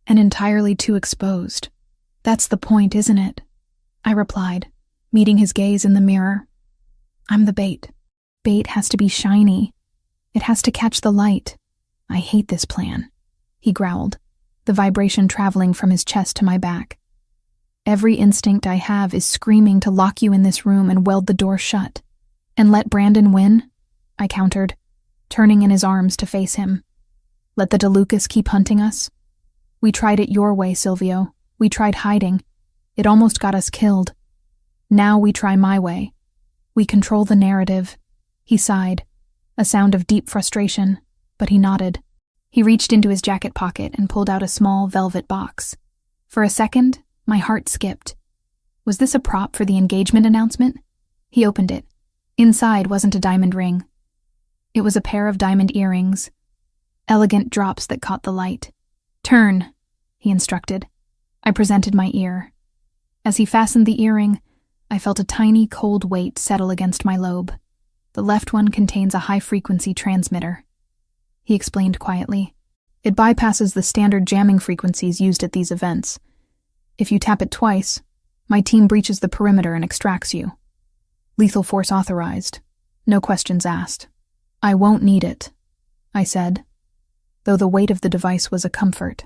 and entirely too exposed. "That's the point, isn't it?" I replied, meeting his gaze in the mirror. "I'm the bait. Bait has to be shiny. It has to catch the light. I hate this plan," he growled, the vibration traveling from his chest to my back. "Every instinct I have is screaming to lock you in this room and weld the door shut. And let Brandon win?" I countered, turning in his arms to face him. "Let the DeLucas keep hunting us? We tried it your way, Silvio. We tried hiding. It almost got us killed. Now we try my way. We control the narrative." He sighed, a sound of deep frustration, but he nodded. He reached into his jacket pocket and pulled out a small velvet box. For a second, my heart skipped. Was this a prop for the engagement announcement? He opened it. Inside wasn't a diamond ring. It was a pair of diamond earrings, elegant drops that caught the light. "Turn," he instructed. I presented my ear. As he fastened the earring, I felt a tiny, cold weight settle against my lobe. The left one contains a high-frequency transmitter. He explained quietly. It bypasses the standard jamming frequencies used at these events. If you tap it twice, my team breaches the perimeter and extracts you. Lethal force authorized. No questions asked. I won't need it, I said, though the weight of the device was a comfort.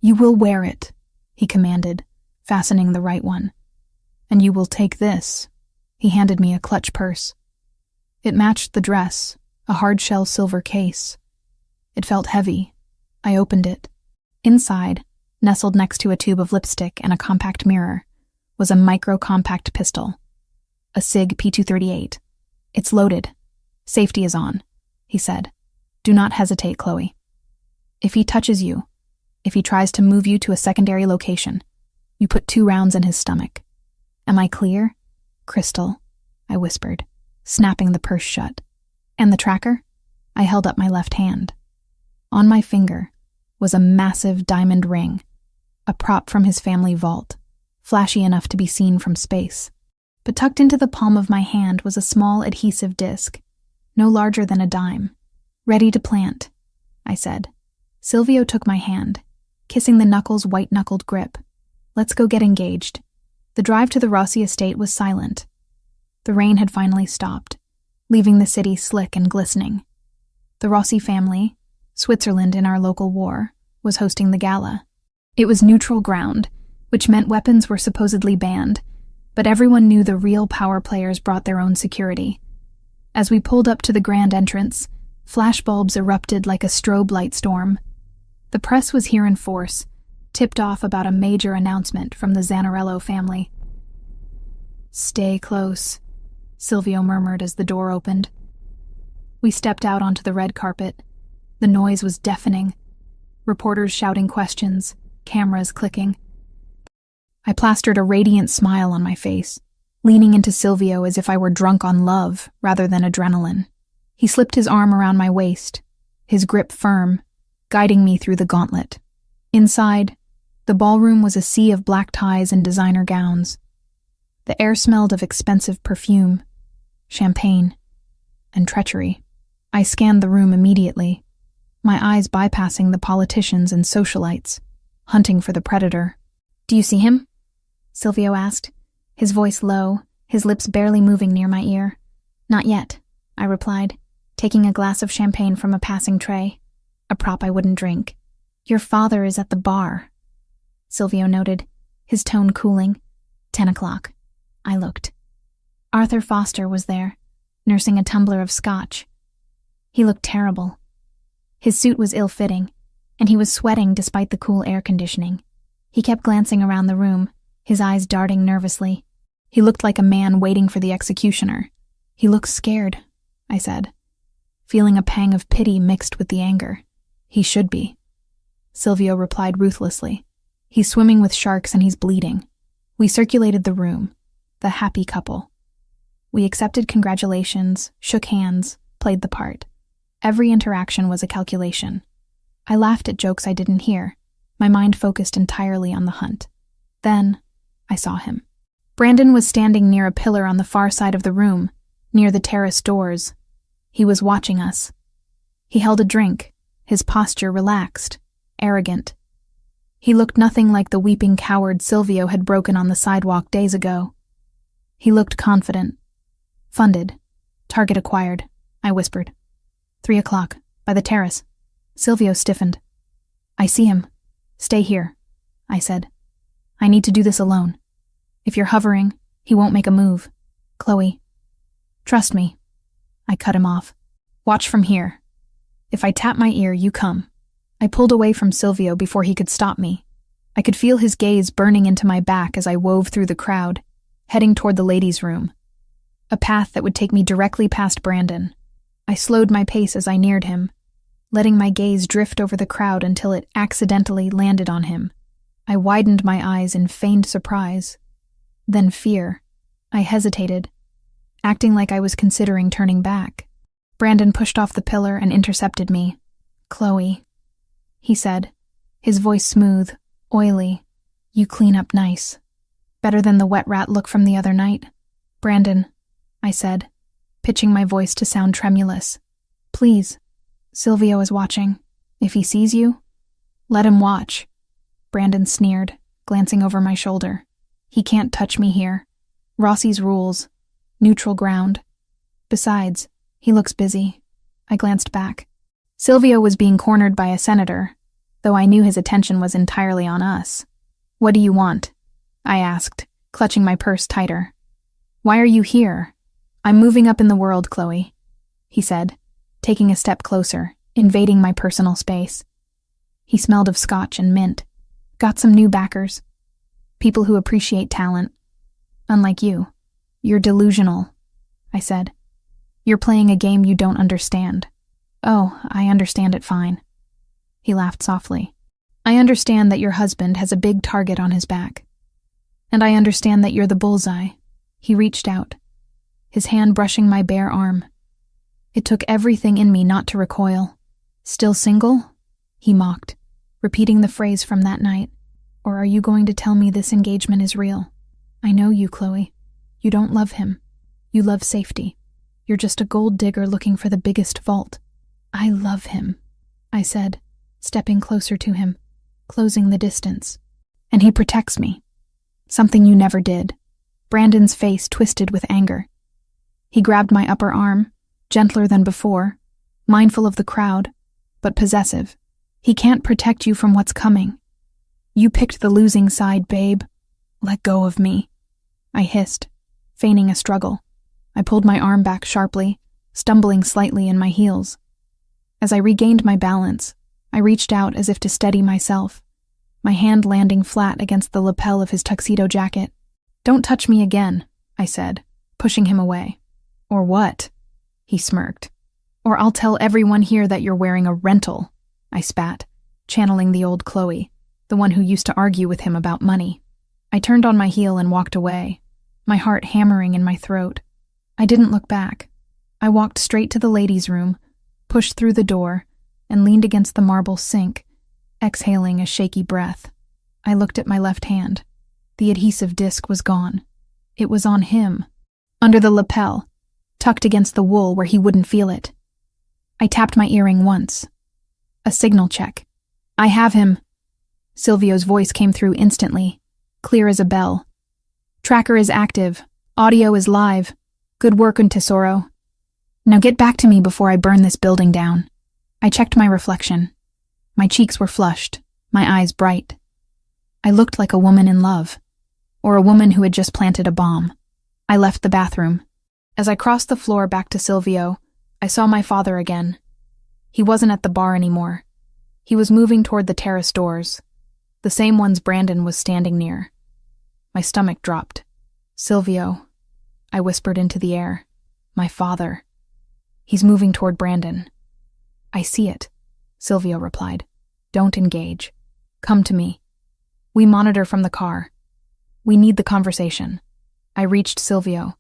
You will wear it, he commanded, fastening the right one. And you will take this. He handed me a clutch purse. It matched the dress, a hard-shell silver case. It felt heavy. I opened it. Inside, nestled next to a tube of lipstick and a compact mirror, was a micro-compact pistol. A SIG P238. It's loaded. Safety is on, he said. Do not hesitate, Chloe. If he touches you, if he tries to move you to a secondary location, you put 2 rounds in his stomach. Am I clear? Crystal, I whispered, snapping the purse shut. And the tracker? I held up my left hand. On my finger was a massive diamond ring, a prop from his family vault, flashy enough to be seen from space. But tucked into the palm of my hand was a small adhesive disc, no larger than a dime. Ready to plant, I said. Silvio took my hand, kissing the knuckles' white-knuckled grip. Let's go get engaged. The drive to the Rossi estate was silent. The rain had finally stopped, leaving the city slick and glistening. The Rossi family, Switzerland in our local war, was hosting the gala. It was neutral ground, which meant weapons were supposedly banned, but everyone knew the real power players brought their own security. As we pulled up to the grand entrance, flashbulbs erupted like a strobe light storm. The press was here in force, tipped off about a major announcement from the Zanarello family. Stay close, Silvio murmured as the door opened. We stepped out onto the red carpet. The noise was deafening. Reporters shouting questions, cameras clicking. I plastered a radiant smile on my face, leaning into Silvio as if I were drunk on love rather than adrenaline. He slipped his arm around my waist, his grip firm, guiding me through the gauntlet. Inside, the ballroom was a sea of black ties and designer gowns. The air smelled of expensive perfume, champagne, and treachery. I scanned the room immediately, my eyes bypassing the politicians and socialites, hunting for the predator. Do you see him? Silvio asked, his voice low, his lips barely moving near my ear. Not yet, I replied, taking a glass of champagne from a passing tray, a prop I wouldn't drink. Your father is at the bar, Silvio noted, his tone cooling. 10 o'clock. I looked. Arthur Foster was there, nursing a tumbler of scotch. He looked terrible. His suit was ill-fitting, and he was sweating despite the cool air conditioning. He kept glancing around the room, his eyes darting nervously. He looked like a man waiting for the executioner. He looks scared, I said, feeling a pang of pity mixed with the anger. He should be. Silvio replied ruthlessly. He's swimming with sharks and he's bleeding. We circulated the room, the happy couple. We accepted congratulations, shook hands, played the part. Every interaction was a calculation. I laughed at jokes I didn't hear, my mind focused entirely on the hunt. Then, I saw him. Brandon was standing near a pillar on the far side of the room, near the terrace doors. He was watching us. He held a drink, his posture relaxed, arrogant. He looked nothing like the weeping coward Silvio had broken on the sidewalk days ago. He looked confident. Funded. Target acquired, I whispered. 3 o'clock, by the terrace. Silvio stiffened. I see him. Stay here, I said. I need to do this alone. If you're hovering, he won't make a move. Chloe. Trust me. I cut him off. Watch from here. If I tap my ear, you come. I pulled away from Silvio before he could stop me. I could feel his gaze burning into my back as I wove through the crowd, heading toward the ladies' room. A path that would take me directly past Brandon. I slowed my pace as I neared him, letting my gaze drift over the crowd until it accidentally landed on him. I widened my eyes in feigned surprise, then fear. I hesitated, acting like I was considering turning back. Brandon pushed off the pillar and intercepted me. Chloe, he said, his voice smooth, oily, You clean up nice. Better than the wet rat look from the other night. Brandon, I said, pitching my voice to sound tremulous. Please, Silvio is watching. If he sees you, let him watch. Brandon sneered, glancing over my shoulder. He can't touch me here. Rossi's rules. Neutral ground. Besides, he looks busy. I glanced back. Silvio was being cornered by a senator, though I knew his attention was entirely on us. What do you want? I asked, clutching my purse tighter. Why are you here? I'm moving up in the world, Chloe, he said, taking a step closer, invading my personal space. He smelled of scotch and mint. Got some new backers. People who appreciate talent. Unlike you. You're delusional, I said. You're playing a game you don't understand. Oh, I understand it fine. He laughed softly. I understand that your husband has a big target on his back. And I understand that you're the bullseye. He reached out, his hand brushing my bare arm. It took everything in me not to recoil. Still single? He mocked, repeating the phrase from that night. Or are you going to tell me this engagement is real? I know you, Chloe. You don't love him. You love safety. You're just a gold digger looking for the biggest vault. I love him, I said, stepping closer to him, closing the distance. And he protects me. Something you never did. Brandon's face twisted with anger. He grabbed my upper arm, gentler than before, mindful of the crowd, but possessive. He can't protect you from what's coming. You picked the losing side, babe. Let go of me. I hissed, feigning a struggle. I pulled my arm back sharply, stumbling slightly in my heels. As I regained my balance, I reached out as if to steady myself, my hand landing flat against the lapel of his tuxedo jacket. Don't touch me again, I said, pushing him away. Or what? He smirked. Or I'll tell everyone here that you're wearing a rental, I spat, channeling the old Chloe, the one who used to argue with him about money. I turned on my heel and walked away, my heart hammering in my throat. I didn't look back. I walked straight to the ladies' room, pushed through the door, and leaned against the marble sink, exhaling a shaky breath. I looked at my left hand. The adhesive disc was gone. It was on him, under the lapel, tucked against the wool where he wouldn't feel it. I tapped my earring once. A signal check. I have him. Silvio's voice came through instantly, clear as a bell. Tracker is active. Audio is live. Good work, un tesoro. Now get back to me before I burn this building down. I checked my reflection. My cheeks were flushed, my eyes bright. I looked like a woman in love, or a woman who had just planted a bomb. I left the bathroom. As I crossed the floor back to Silvio, I saw my father again. He wasn't at the bar anymore. He was moving toward the terrace doors, the same ones Brandon was standing near. My stomach dropped. Silvio, I whispered into the air. My father. He's moving toward Brandon. I see it, Silvio replied. Don't engage. Come to me. We monitor from the car. We need the conversation. I reached Silvio.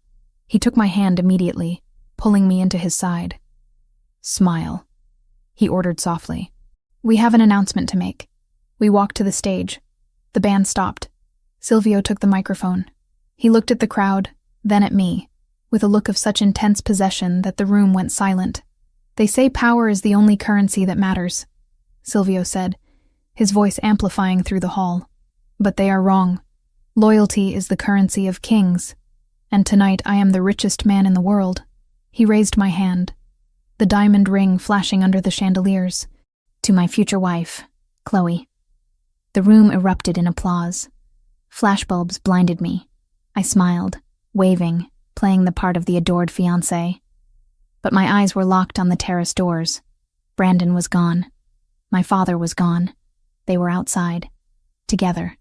He took my hand immediately, pulling me into his side. Smile, he ordered softly. We have an announcement to make. We walked to the stage. The band stopped. Silvio took the microphone. He looked at the crowd, then at me, with a look of such intense possession that the room went silent. They say power is the only currency that matters, Silvio said, his voice amplifying through the hall. But they are wrong. Loyalty is the currency of kings. And tonight I am the richest man in the world. He raised my hand, the diamond ring flashing under the chandeliers. To my future wife, Chloe. The room erupted in applause. Flashbulbs blinded me. I smiled, waving, playing the part of the adored fiancé. But my eyes were locked on the terrace doors. Brandon was gone. My father was gone. They were outside. Together.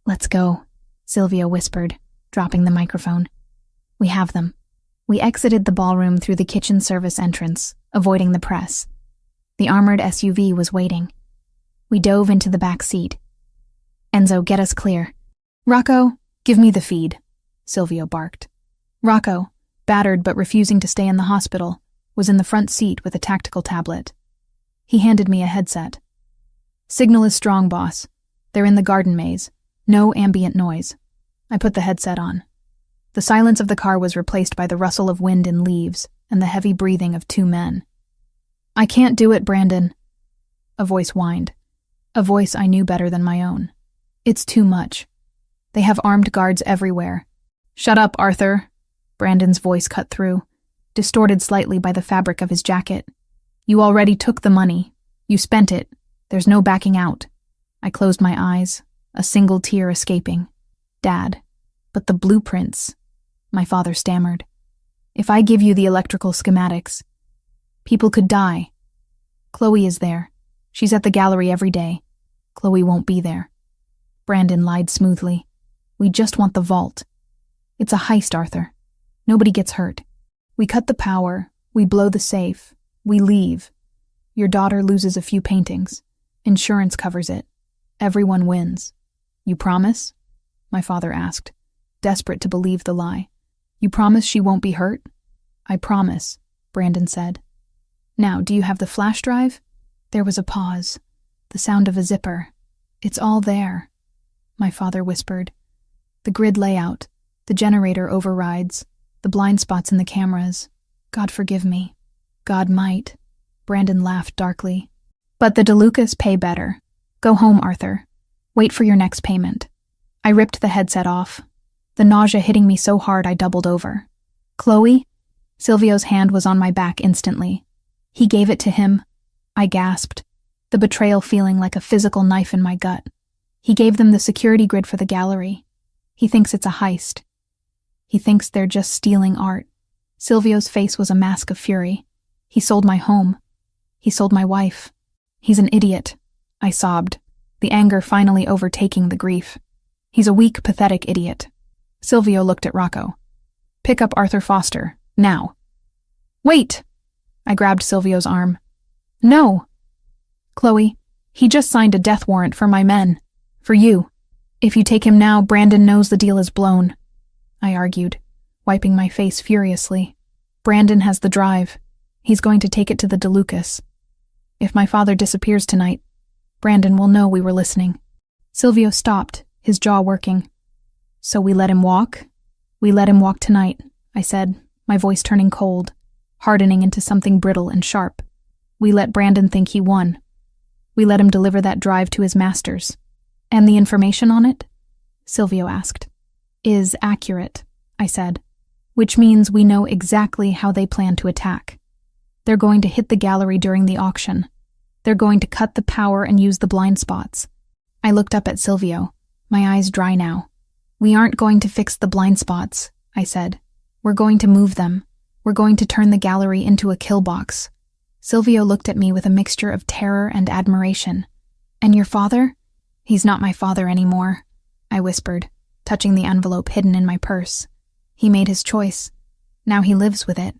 Let's go, Silvio whispered, dropping the microphone. We have them. We exited the ballroom through the kitchen service entrance, avoiding the press. The armored SUV was waiting. We dove into the back seat. Enzo, get us clear. Rocco, give me the feed, Silvio barked. Rocco, battered but refusing to stay in the hospital, was in the front seat with a tactical tablet. He handed me a headset. Signal is strong, boss. They're in the garden maze. No ambient noise. I put the headset on. The silence of the car was replaced by the rustle of wind in leaves and the heavy breathing of two men. "I can't do it, Brandon," a voice whined, a voice I knew better than my own. "It's too much. They have armed guards everywhere." "Shut up, Arthur," Brandon's voice cut through, distorted slightly by the fabric of his jacket. "You already took the money. You spent it. There's no backing out." I closed my eyes, a single tear escaping. "Dad, but the blueprints," my father stammered. "If I give you the electrical schematics, people could die. Chloe is there. She's at the gallery every day. Chloe won't be there." Brandon lied smoothly. "We just want the vault. It's a heist, Arthur. Nobody gets hurt. We cut the power, we blow the safe, we leave. Your daughter loses a few paintings. Insurance covers it. Everyone wins. You promise?" my father asked, desperate to believe the lie. "You promise she won't be hurt?" "I promise," Brandon said. "Now, do you have the flash drive?" There was a pause, the sound of a zipper. "It's all there," my father whispered. "The grid layout, the generator overrides, the blind spots in the cameras. God forgive me. God might." Brandon laughed darkly. "But the DeLucas pay better. Go home, Arthur. Wait for your next payment." I ripped the headset off, the nausea hitting me so hard I doubled over. "Chloe?" Silvio's hand was on my back instantly. "He gave it to him." I gasped, the betrayal feeling like a physical knife in my gut. "He gave them the security grid for the gallery. He thinks it's a heist. He thinks they're just stealing art." Silvio's face was a mask of fury. "He sold my home. He sold my wife. He's an idiot," I sobbed, the anger finally overtaking the grief. "He's a weak, pathetic idiot." Silvio looked at Rocco. "Pick up Arthur Foster, now." "Wait!" I grabbed Silvio's arm. "No!" "Chloe, he just signed a death warrant for my men. For you. If you take him now, Brandon knows the deal is blown," I argued, wiping my face furiously. "Brandon has the drive. He's going to take it to the DeLucas. If my father disappears tonight, Brandon will know we were listening." Silvio stopped, his jaw working. "So we let him walk?" "We let him walk tonight," I said, my voice turning cold, hardening into something brittle and sharp. "We let Brandon think he won. We let him deliver that drive to his masters." "And the information on it?" Silvio asked. "Is accurate," I said, "which means we know exactly how they plan to attack. They're going to hit the gallery during the auction. They're going to cut the power and use the blind spots." I looked up at Silvio, my eyes dry now. "We aren't going to fix the blind spots," I said. "We're going to move them. We're going to turn the gallery into a kill box." Silvio looked at me with a mixture of terror and admiration. "And your father?" "He's not my father anymore," I whispered, touching the envelope hidden in my purse. "He made his choice. Now he lives with it."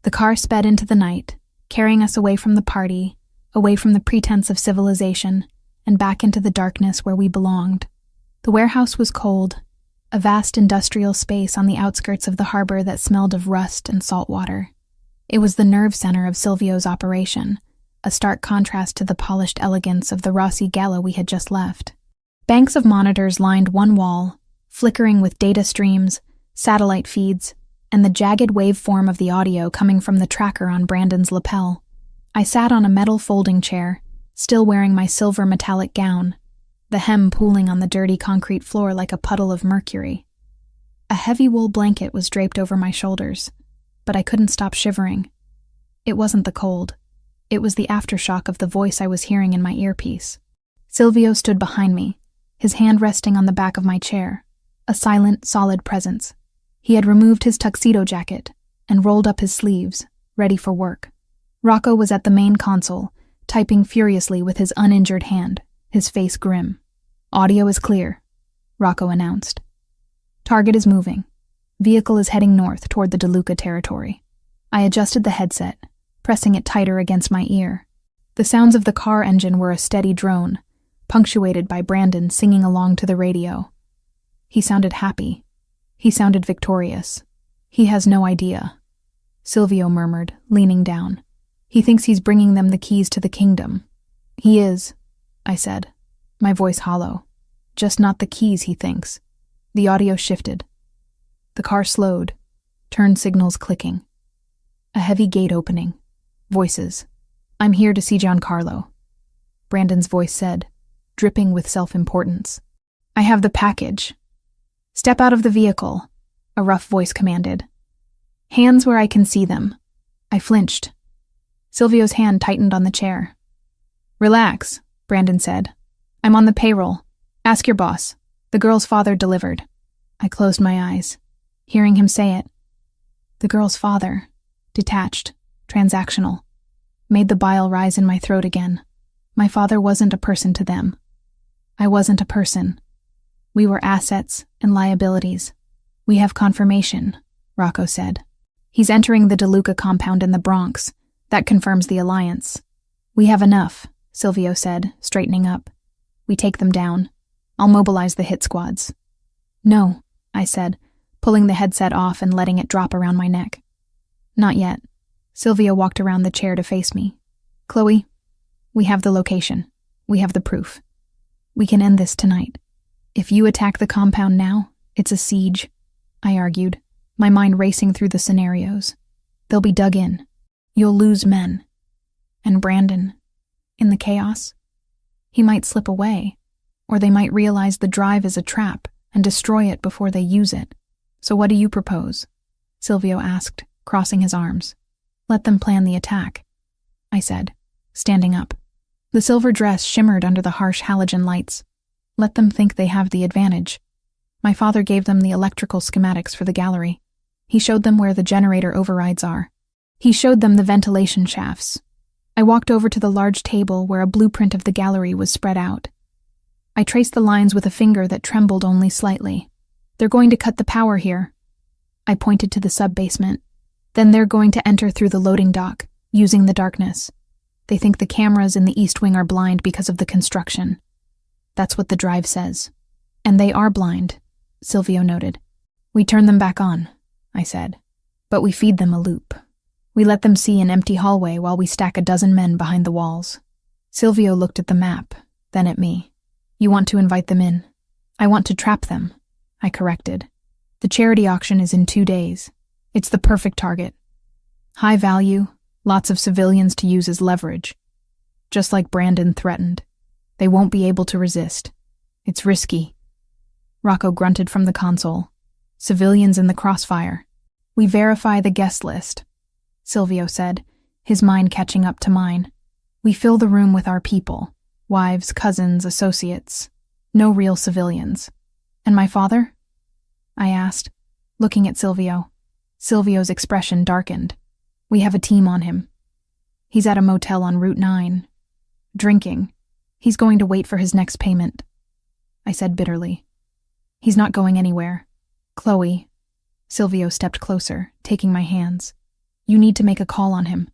The car sped into the night, carrying us away from the party, away from the pretense of civilization, and back into the darkness where we belonged. The warehouse was cold, a vast industrial space on the outskirts of the harbor that smelled of rust and salt water. It was the nerve center of Silvio's operation, a stark contrast to the polished elegance of the Rossi Gala we had just left. Banks of monitors lined one wall, flickering with data streams, satellite feeds, and the jagged waveform of the audio coming from the tracker on Brandon's lapel. I sat on a metal folding chair, still wearing my silver metallic gown, the hem pooling on the dirty concrete floor like a puddle of mercury. A heavy wool blanket was draped over my shoulders, but I couldn't stop shivering. It wasn't the cold. It was the aftershock of the voice I was hearing in my earpiece. Silvio stood behind me, his hand resting on the back of my chair, a silent, solid presence. He had removed his tuxedo jacket and rolled up his sleeves, ready for work. Rocco was at the main console, typing furiously with his uninjured hand, his face grim. "Audio is clear," Rocco announced. "Target is moving. Vehicle is heading north toward the DeLuca territory." I adjusted the headset, pressing it tighter against my ear. The sounds of the car engine were a steady drone, punctuated by Brandon singing along to the radio. He sounded happy. He sounded victorious. "He has no idea," Silvio murmured, leaning down. "He thinks he's bringing them the keys to the kingdom." "He is," I said, my voice hollow. Just not the keys, he thinks. The audio shifted. The car slowed, turn signals clicking. A heavy gate opening. Voices. I'm here to see Giancarlo. Brandon's voice said, dripping with self-importance. I have the package. Step out of the vehicle, a rough voice commanded. Hands where I can see them. I flinched. Silvio's hand tightened on the chair. Relax, Brandon said. I'm on the payroll. Ask your boss. The girl's father delivered. I closed my eyes, hearing him say it. The girl's father, detached, transactional, made the bile rise in my throat again. My father wasn't a person to them. I wasn't a person. We were assets and liabilities. We have confirmation, Rocco said. He's entering the DeLuca compound in the Bronx. That confirms the alliance. We have enough, Silvio said, straightening up. We take them down. I'll mobilize the hit squads. No, I said, pulling the headset off and letting it drop around my neck. Not yet. Silvio walked around the chair to face me. Chloe, we have the location. We have the proof. We can end this tonight. If you attack the compound now, it's a siege, I argued, my mind racing through the scenarios. They'll be dug in. You'll lose men. And Brandon, in the chaos, he might slip away, or they might realize the drive is a trap and destroy it before they use it. So what do you propose? Silvio asked, crossing his arms. Let them plan the attack, I said, standing up. The silver dress shimmered under the harsh halogen lights. Let them think they have the advantage. My father gave them the electrical schematics for the gallery. He showed them where the generator overrides are. He showed them the ventilation shafts. I walked over to the large table where a blueprint of the gallery was spread out. I traced the lines with a finger that trembled only slightly. They're going to cut the power here. I pointed to the sub-basement. Then they're going to enter through the loading dock, using the darkness. They think the cameras in the East Wing are blind because of the construction. That's what the drive says. And they are blind, Silvio noted. We turn them back on, I said. But we feed them a loop. We let them see an empty hallway while we stack a dozen men behind the walls. Silvio looked at the map, then at me. You want to invite them in? I want to trap them, I corrected. The charity auction is in 2 days. It's the perfect target. High value, lots of civilians to use as leverage. Just like Brandon threatened. They won't be able to resist. It's risky. Rocco grunted from the console. Civilians in the crossfire. We verify the guest list, Silvio said, his mind catching up to mine. We fill the room with our people. Wives, cousins, associates. No real civilians. And my father? I asked, looking at Silvio. Silvio's expression darkened. We have a team on him. He's at a motel on Route 9. Drinking. He's going to wait for his next payment. I said bitterly. He's not going anywhere. Chloe. Silvio stepped closer, taking my hands. You need to make a call on him.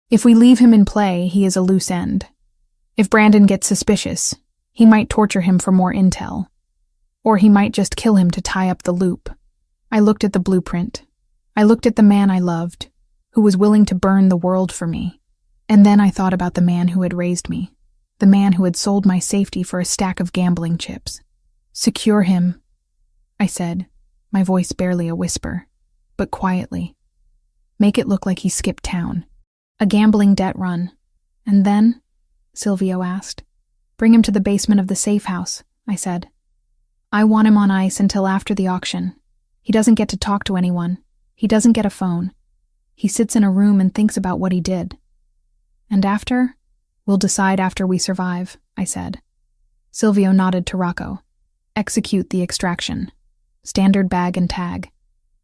If we leave him in play, he is a loose end. If Brandon gets suspicious, he might torture him for more intel. Or he might just kill him to tie up the loop. I looked at the blueprint. I looked at the man I loved, who was willing to burn the world for me. And then I thought about the man who had raised me, the man who had sold my safety for a stack of gambling chips. Secure him, I said, my voice barely a whisper, but quietly. Make it look like he skipped town. A gambling debt run. And then? Silvio asked. Bring him to the basement of the safe house, I said. I want him on ice until after the auction. He doesn't get to talk to anyone. He doesn't get a phone. He sits in a room and thinks about what he did. And after? We'll decide after we survive, I said. Silvio nodded to Rocco. Execute the extraction. Standard bag and tag.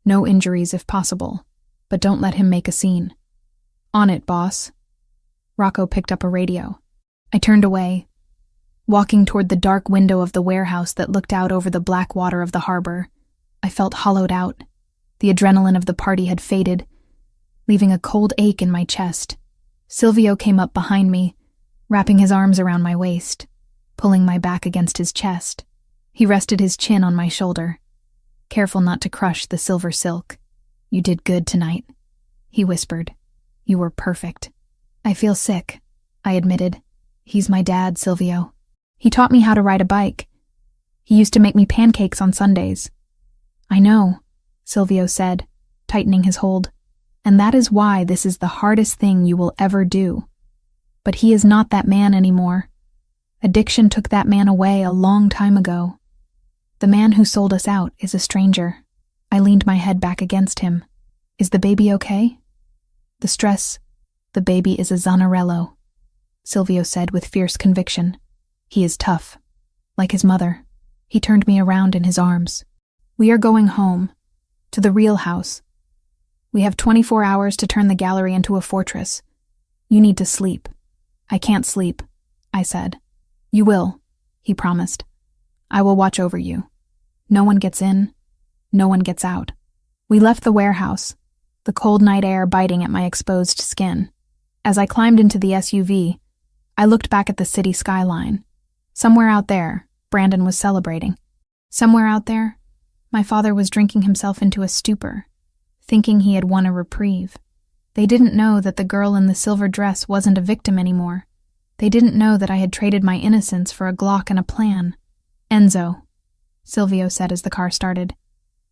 No injuries if possible, but don't let him make a scene. On it, boss. Rocco picked up a radio. I turned away, walking toward the dark window of the warehouse that looked out over the black water of the harbor. I felt hollowed out. The adrenaline of the party had faded, leaving a cold ache in my chest. Silvio came up behind me, wrapping his arms around my waist, pulling my back against his chest. He rested his chin on my shoulder, careful not to crush the silver silk. You did good tonight, he whispered. You were perfect. I feel sick, I admitted. He's my dad, Silvio. He taught me how to ride a bike. He used to make me pancakes on Sundays." "I know," Silvio said, tightening his hold. "And that is why this is the hardest thing you will ever do. But he is not that man anymore. Addiction took that man away a long time ago. The man who sold us out is a stranger." I leaned my head back against him. "Is the baby okay?" "The stress. The baby is a Zanarello," Silvio said with fierce conviction. "He is tough. Like his mother." He turned me around in his arms. "We are going home. To the real house. We have 24 hours to turn the gallery into a fortress. You need to sleep." "I can't sleep," I said. "You will," he promised. "I will watch over you. No one gets in. No one gets out." We left the warehouse, the cold night air biting at my exposed skin. As I climbed into the SUV, I looked back at the city skyline. Somewhere out there, Brandon was celebrating. Somewhere out there, my father was drinking himself into a stupor, thinking he had won a reprieve. They didn't know that the girl in the silver dress wasn't a victim anymore. They didn't know that I had traded my innocence for a Glock and a plan. "Enzo," Silvio said as the car started,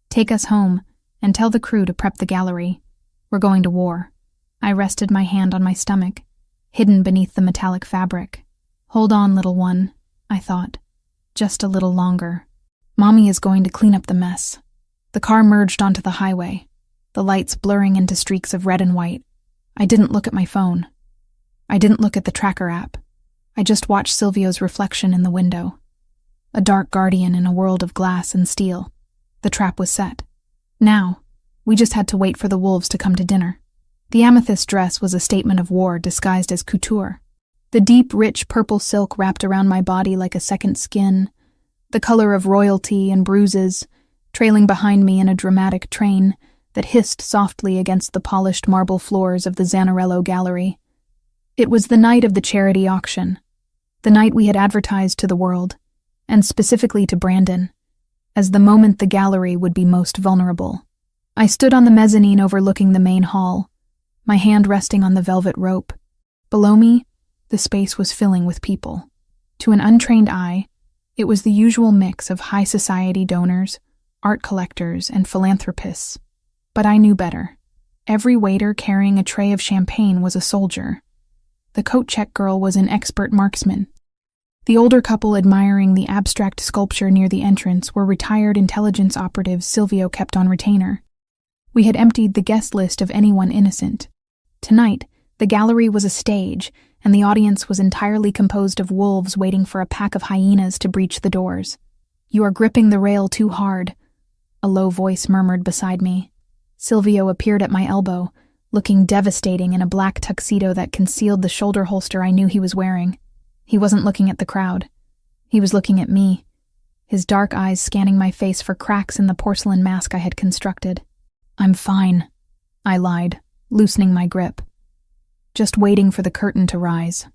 "take us home and tell the crew to prep the gallery. We're going to war." I rested my hand on my stomach, hidden beneath the metallic fabric. "Hold on, little one," I thought. "Just a little longer. Mommy is going to clean up the mess." The car merged onto the highway, the lights blurring into streaks of red and white. I didn't look at my phone. I didn't look at the tracker app. I just watched Silvio's reflection in the window. A dark guardian in a world of glass and steel. The trap was set. Now, we just had to wait for the wolves to come to dinner. The amethyst dress was a statement of war disguised as couture. The deep, rich purple silk wrapped around my body like a second skin, the color of royalty and bruises, trailing behind me in a dramatic train that hissed softly against the polished marble floors of the Zanarello gallery. It was the night of the charity auction, the night we had advertised to the world, and specifically to Brandon, as the moment the gallery would be most vulnerable. I stood on the mezzanine overlooking the main hall, my hand resting on the velvet rope. Below me, the space was filling with people. To an untrained eye, it was the usual mix of high society donors, art collectors, and philanthropists. But I knew better. Every waiter carrying a tray of champagne was a soldier. The coat-check girl was an expert marksman. The older couple admiring the abstract sculpture near the entrance were retired intelligence operatives Silvio kept on retainer. We had emptied the guest list of anyone innocent. Tonight, the gallery was a stage, and the audience was entirely composed of wolves waiting for a pack of hyenas to breach the doors. "You are gripping the rail too hard," a low voice murmured beside me. Silvio appeared at my elbow, looking devastating in a black tuxedo that concealed the shoulder holster I knew he was wearing. He wasn't looking at the crowd. He was looking at me, his dark eyes scanning my face for cracks in the porcelain mask I had constructed. "I'm fine," I lied, loosening my grip. "Just waiting for the curtain to rise.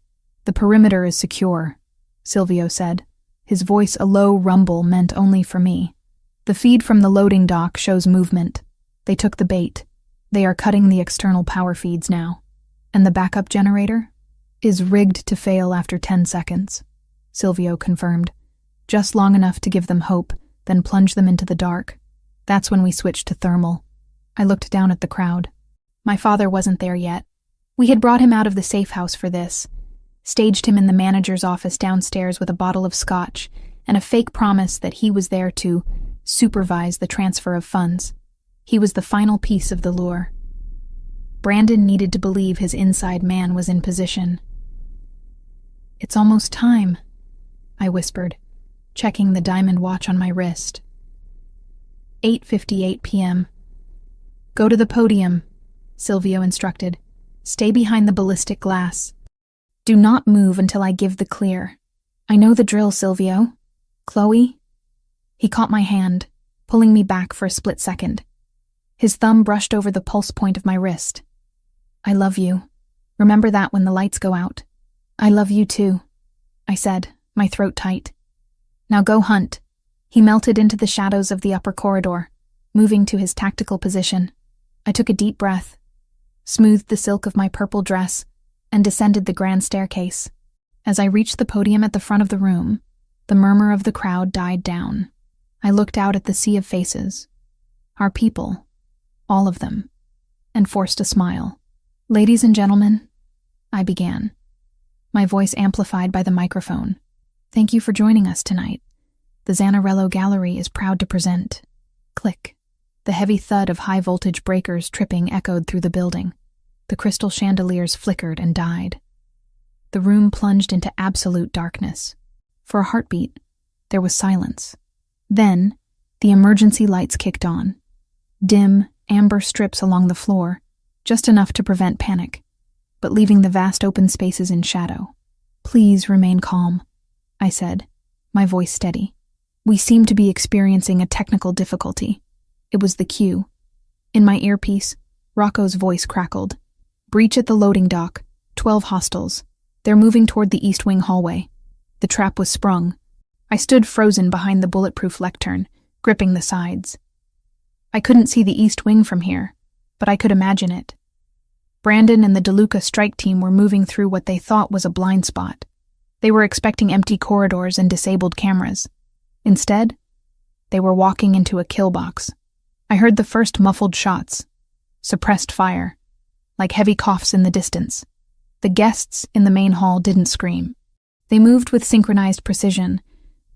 The perimeter is secure," Silvio said, his voice a low rumble meant only for me. "The feed from the loading dock shows movement. They took the bait. They are cutting the external power feeds now. And the backup generator is rigged to fail after 10 seconds, Silvio confirmed. Just long enough to give them hope, then plunge them into the dark. That's when we switched to thermal." I looked down at the crowd. My father wasn't there yet. We had brought him out of the safe house for this, staged him in the manager's office downstairs with a bottle of scotch and a fake promise that he was there to supervise the transfer of funds. He was the final piece of the lure. Brandon needed to believe his inside man was in position. "It's almost time," I whispered, checking the diamond watch on my wrist. 8:58 p.m. "Go to the podium," Silvio instructed. "Stay behind the ballistic glass. Do not move until I give the clear." "I know the drill, Silvio. Chloe?" He caught my hand, pulling me back for a split second. His thumb brushed over the pulse point of my wrist. "I love you. Remember that when the lights go out." "I love you too," I said, my throat tight. "Now go hunt." He melted into the shadows of the upper corridor, moving to his tactical position. I took a deep breath, smoothed the silk of my purple dress, and descended the grand staircase. As I reached the podium at the front of the room, The murmur of the crowd died down. I looked out at the sea of faces. Our people, all of them, and forced a smile. "Ladies and gentlemen," I began, my voice amplified by the microphone. "Thank you for joining us tonight. The Zanarello Gallery is proud to present." Click. The heavy thud of high-voltage breakers tripping echoed through the building. The crystal chandeliers flickered and died. The room plunged into absolute darkness. For a heartbeat, there was silence. Then, the emergency lights kicked on. Dim, amber strips along the floor, just enough to prevent panic, but leaving the vast open spaces in shadow. "Please remain calm," I said, my voice steady. "We seem to be experiencing a technical difficulty." It was the cue. In my earpiece, Rocco's voice crackled. "Breach at the loading dock. 12 hostiles. They're moving toward the East Wing hallway." The trap was sprung. I stood frozen behind the bulletproof lectern, gripping the sides. I couldn't see the East Wing from here, but I could imagine it. Brandon and the DeLuca strike team were moving through what they thought was a blind spot. They were expecting empty corridors and disabled cameras. Instead, they were walking into a kill box. I heard the first muffled shots, suppressed fire, like heavy coughs in the distance. The guests in the main hall didn't scream. They moved with synchronized precision,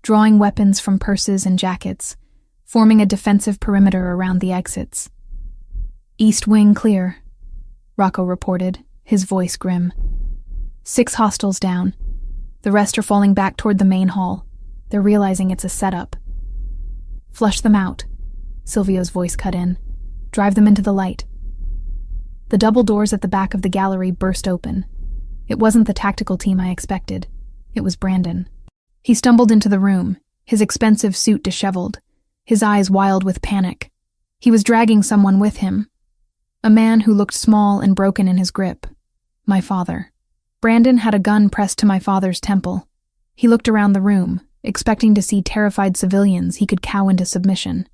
drawing weapons from purses and jackets, forming a defensive perimeter around the exits. "East Wing clear," Rocco reported, his voice grim. 6 hostiles down. The rest are falling back toward the main hall. They're realizing it's a setup. "Flush them out," Silvio's voice cut in. "Drive them into the light." The double doors at the back of the gallery burst open. It wasn't the tactical team I expected. It was Brandon. He stumbled into the room, his expensive suit disheveled, his eyes wild with panic. He was dragging someone with him, a man who looked small and broken in his grip. My father. Brandon had a gun pressed to my father's temple. He looked around the room, expecting to see terrified civilians he could cow into submission.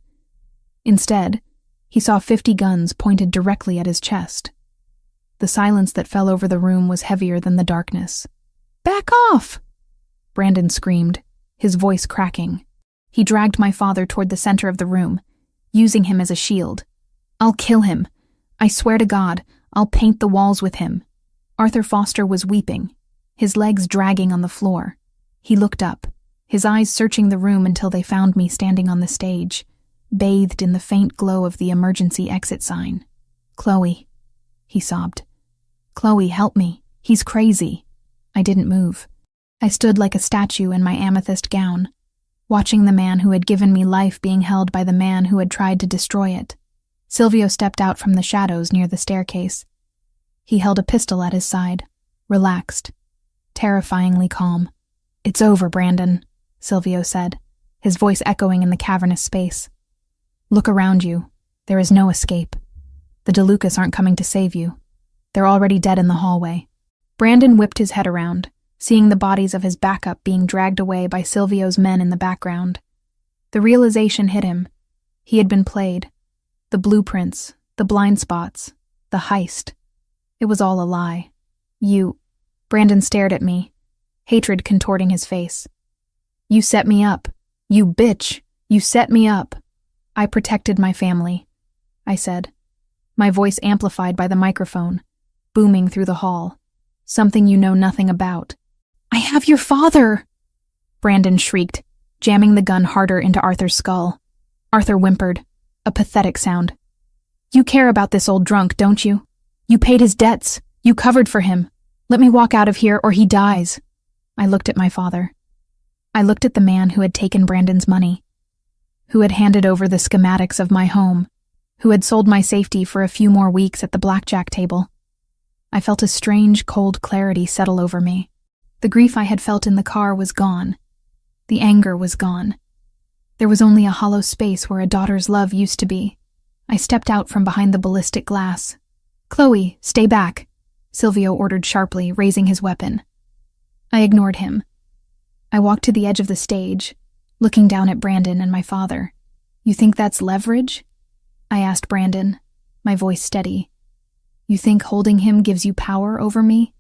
Instead, he saw 50 guns pointed directly at his chest. The silence that fell over the room was heavier than the darkness. "Back off!" Brandon screamed, his voice cracking. He dragged my father toward the center of the room, using him as a shield. "I'll kill him. I swear to God, I'll paint the walls with him." Arthur Foster was weeping, his legs dragging on the floor. He looked up, his eyes searching the room until they found me standing on the stage, bathed in the faint glow of the emergency exit sign. "Chloe," he sobbed. "Chloe, help me. He's crazy." I didn't move. I stood like a statue in my amethyst gown, watching the man who had given me life being held by the man who had tried to destroy it. Silvio stepped out from the shadows near the staircase. He held a pistol at his side, relaxed, terrifyingly calm. "It's over, Brandon," Silvio said, his voice echoing in the cavernous space. "Look around you. There is no escape. The DeLucas aren't coming to save you. They're already dead in the hallway." Brandon whipped his head around, seeing the bodies of his backup being dragged away by Silvio's men in the background. The realization hit him. He had been played. The blueprints, the blind spots, the heist. It was all a lie. Brandon stared at me, hatred contorting his face. "You set me up. You bitch. You set me up." "I protected my family," I said, my voice amplified by the microphone, booming through the hall. "Something you know nothing about." "I have your father!" Brandon shrieked, jamming the gun harder into Arthur's skull. Arthur whimpered, a pathetic sound. "You care about this old drunk, don't you? You paid his debts. You covered for him. Let me walk out of here or he dies." I looked at my father. I looked at the man who had taken Brandon's money, who had handed over the schematics of my home, who had sold my safety for a few more weeks at the blackjack table. I felt a strange, cold clarity settle over me. The grief I had felt in the car was gone. The anger was gone. There was only a hollow space where a daughter's love used to be. I stepped out from behind the ballistic glass. "Chloe, stay back," Silvio ordered sharply, raising his weapon. I ignored him. I walked to the edge of the stage, looking down at Brandon and my father. "You think that's leverage?" I asked Brandon, my voice steady. "You think holding him gives you power over me?"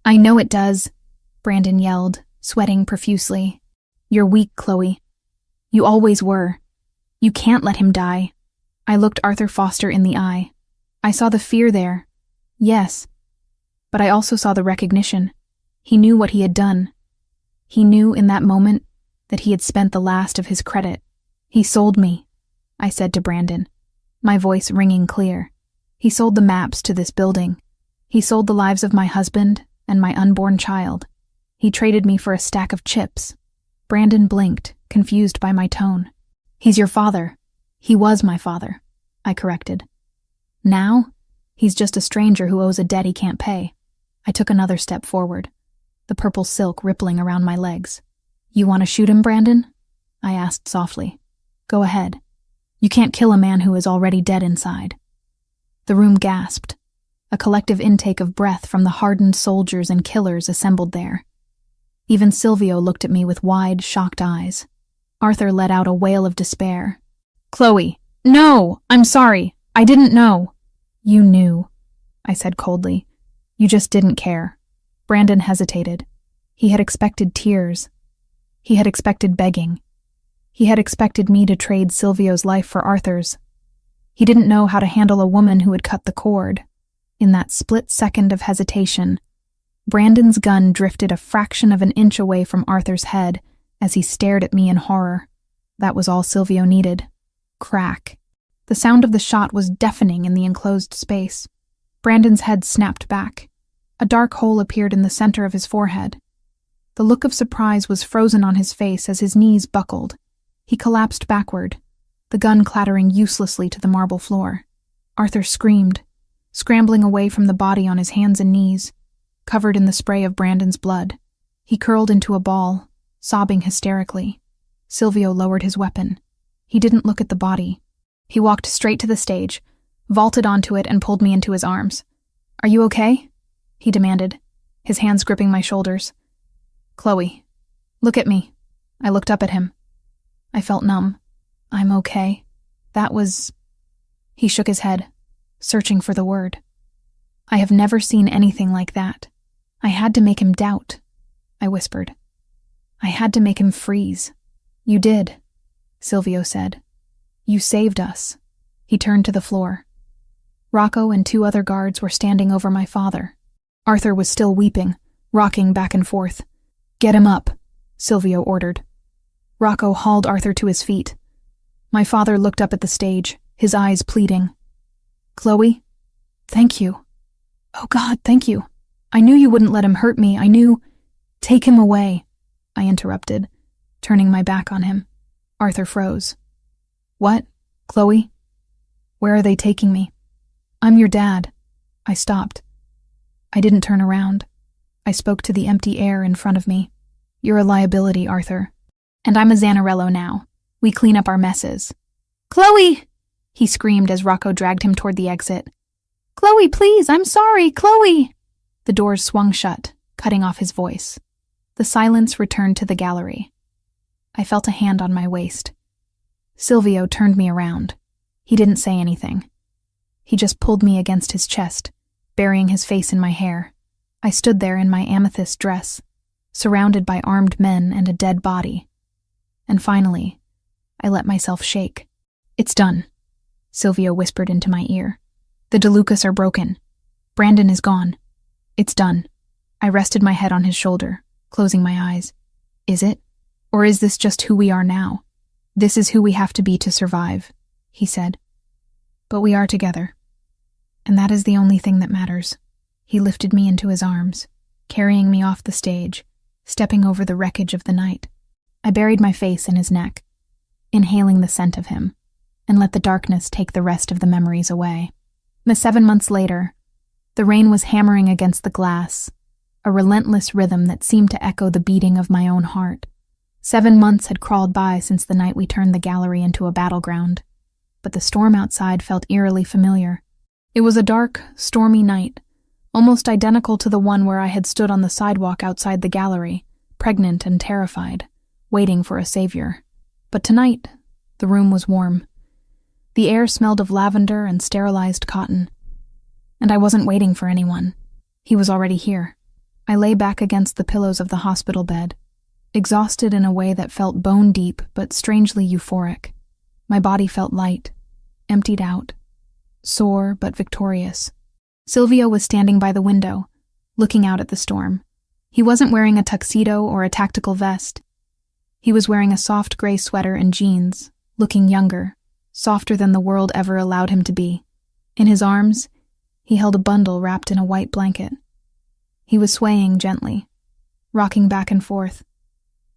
"I know it does," Brandon yelled, sweating profusely. You're weak, Chloe. You always were. You can't let him die. I looked Arthur Foster in the eye. I saw the fear there. Yes. But I also saw the recognition. He knew what he had done. He knew in that moment that he had spent the last of his credit. He sold me, I said to Brandon, my voice ringing clear. He sold the maps to this building. He sold the lives of my husband and my unborn child. He traded me for a stack of chips. Brandon blinked, confused by my tone. He's your father. He was my father, I corrected. Now, he's just a stranger who owes a debt he can't pay. I took another step forward, the purple silk rippling around my legs. You want to shoot him, Brandon? I asked softly. Go ahead. You can't kill a man who is already dead inside. The room gasped, a collective intake of breath from the hardened soldiers and killers assembled there. Even Silvio looked at me with wide, shocked eyes. Arthur let out a wail of despair. Chloe, no! I'm sorry. I didn't know. You knew, I said coldly. You just didn't care. Brandon hesitated. He had expected tears. He had expected begging. He had expected me to trade Silvio's life for Arthur's. He didn't know how to handle a woman who had cut the cord. In that split second of hesitation, Brandon's gun drifted a fraction of an inch away from Arthur's head as he stared at me in horror. That was all Silvio needed. Crack. The sound of the shot was deafening in the enclosed space. Brandon's head snapped back. A dark hole appeared in the center of his forehead. The look of surprise was frozen on his face as his knees buckled. He collapsed backward, the gun clattering uselessly to the marble floor. Arthur screamed, scrambling away from the body on his hands and knees, covered in the spray of Brandon's blood. He curled into a ball, sobbing hysterically. Silvio lowered his weapon. He didn't look at the body. He walked straight to the stage, vaulted onto it, and pulled me into his arms. Are you okay? He demanded, his hands gripping my shoulders. Chloe, look at me. I looked up at him. I felt numb. I'm okay. That was... He shook his head, searching for the word. I have never seen anything like that. I had to make him doubt, I whispered. I had to make him freeze. You did, Silvio said. You saved us. He turned to the floor. Rocco and 2 other guards were standing over my father. Arthur was still weeping, rocking back and forth. Get him up, Silvio ordered. Rocco hauled Arthur to his feet. My father looked up at the stage, his eyes pleading. Chloe, thank you. Oh God, thank you. I knew you wouldn't let him hurt me. I knew... Take him away, I interrupted, turning my back on him. Arthur froze. What, Chloe? Where are they taking me? I'm your dad. I stopped. I didn't turn around. I spoke to the empty air in front of me. You're a liability, Arthur. And I'm a Zanarello now. We clean up our messes. Chloe! He screamed as Rocco dragged him toward the exit. Chloe, please, I'm sorry, Chloe! The doors swung shut, cutting off his voice. The silence returned to the gallery. I felt a hand on my waist. Silvio turned me around. He didn't say anything. He just pulled me against his chest, burying his face in my hair. I stood there in my amethyst dress, surrounded by armed men and a dead body. And finally, I let myself shake. It's done, Silvio whispered into my ear. The DeLucas are broken. Brandon is gone. It's done. I rested my head on his shoulder, closing my eyes. Is it? Or is this just who we are now? This is who we have to be to survive, he said. But we are together. And that is the only thing that matters. He lifted me into his arms, carrying me off the stage, stepping over the wreckage of the night. I buried my face in his neck, inhaling the scent of him, and let the darkness take the rest of the memories away. 7 months later, the rain was hammering against the glass, a relentless rhythm that seemed to echo the beating of my own heart. 7 months had crawled by since the night we turned the gallery into a battleground, but the storm outside felt eerily familiar. It was a dark, stormy night, almost identical to the one where I had stood on the sidewalk outside the gallery, pregnant and terrified, waiting for a savior. But tonight, the room was warm. The air smelled of lavender and sterilized cotton. And I wasn't waiting for anyone. He was already here. I lay back against the pillows of the hospital bed. exhausted in a way that felt bone-deep but strangely euphoric. My body felt light, emptied out, sore but victorious. Silvio was standing by the window, looking out at the storm. He wasn't wearing a tuxedo or a tactical vest. He was wearing a soft gray sweater and jeans, looking younger, softer than the world ever allowed him to be. In his arms, he held a bundle wrapped in a white blanket. He was swaying gently, rocking back and forth,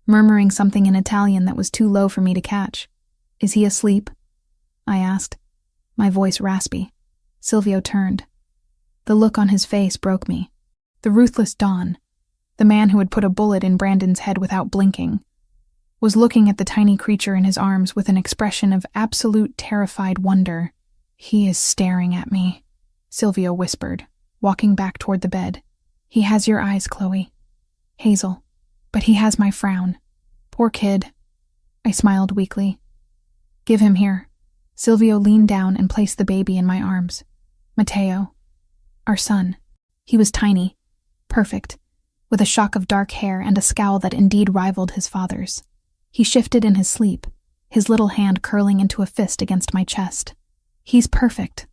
murmuring something in Italian that was too low for me to catch. "Is he asleep?" I asked, my voice raspy. Silvio turned. The look on his face broke me. The ruthless Don, the man who had put a bullet in Brandon's head without blinking, was looking at the tiny creature in his arms with an expression of absolute terrified wonder. "He is staring at me," Silvio whispered, walking back toward the bed. "He has your eyes, Chloe. Hazel. But he has my frown. Poor kid." I smiled weakly. "Give him here." Silvio leaned down and placed the baby in my arms. Matteo. Our son. He was tiny, perfect, with a shock of dark hair and a scowl that indeed rivaled his father's. He shifted in his sleep, his little hand curling into a fist against my chest. "He's perfect,"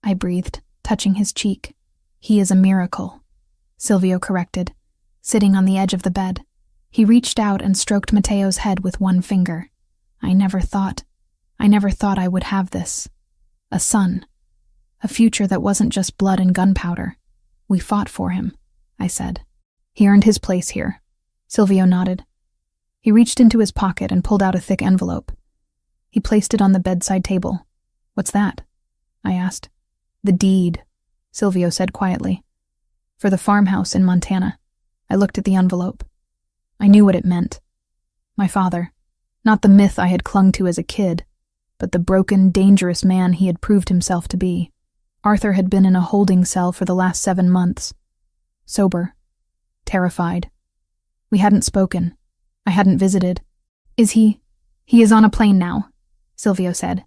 I breathed, touching his cheek. "He is a miracle," Silvio corrected, sitting on the edge of the bed. He reached out and stroked Matteo's head with one finger. I never thought I would have this. A son. A future that wasn't just blood and gunpowder. "We fought for him," I said. "He earned his place here." Silvio nodded. He reached into his pocket and pulled out a thick envelope. He placed it on the bedside table. "What's that?" I asked. "The deed," Silvio said quietly. "For the farmhouse in Montana." I looked at the envelope. I knew what it meant. My father. Not the myth I had clung to as a kid, but the broken, dangerous man he had proved himself to be. Arthur had been in a holding cell for the last 7 months. Sober. Terrified. We hadn't spoken. I hadn't visited. "Is he? He is on a plane now," Silvio said.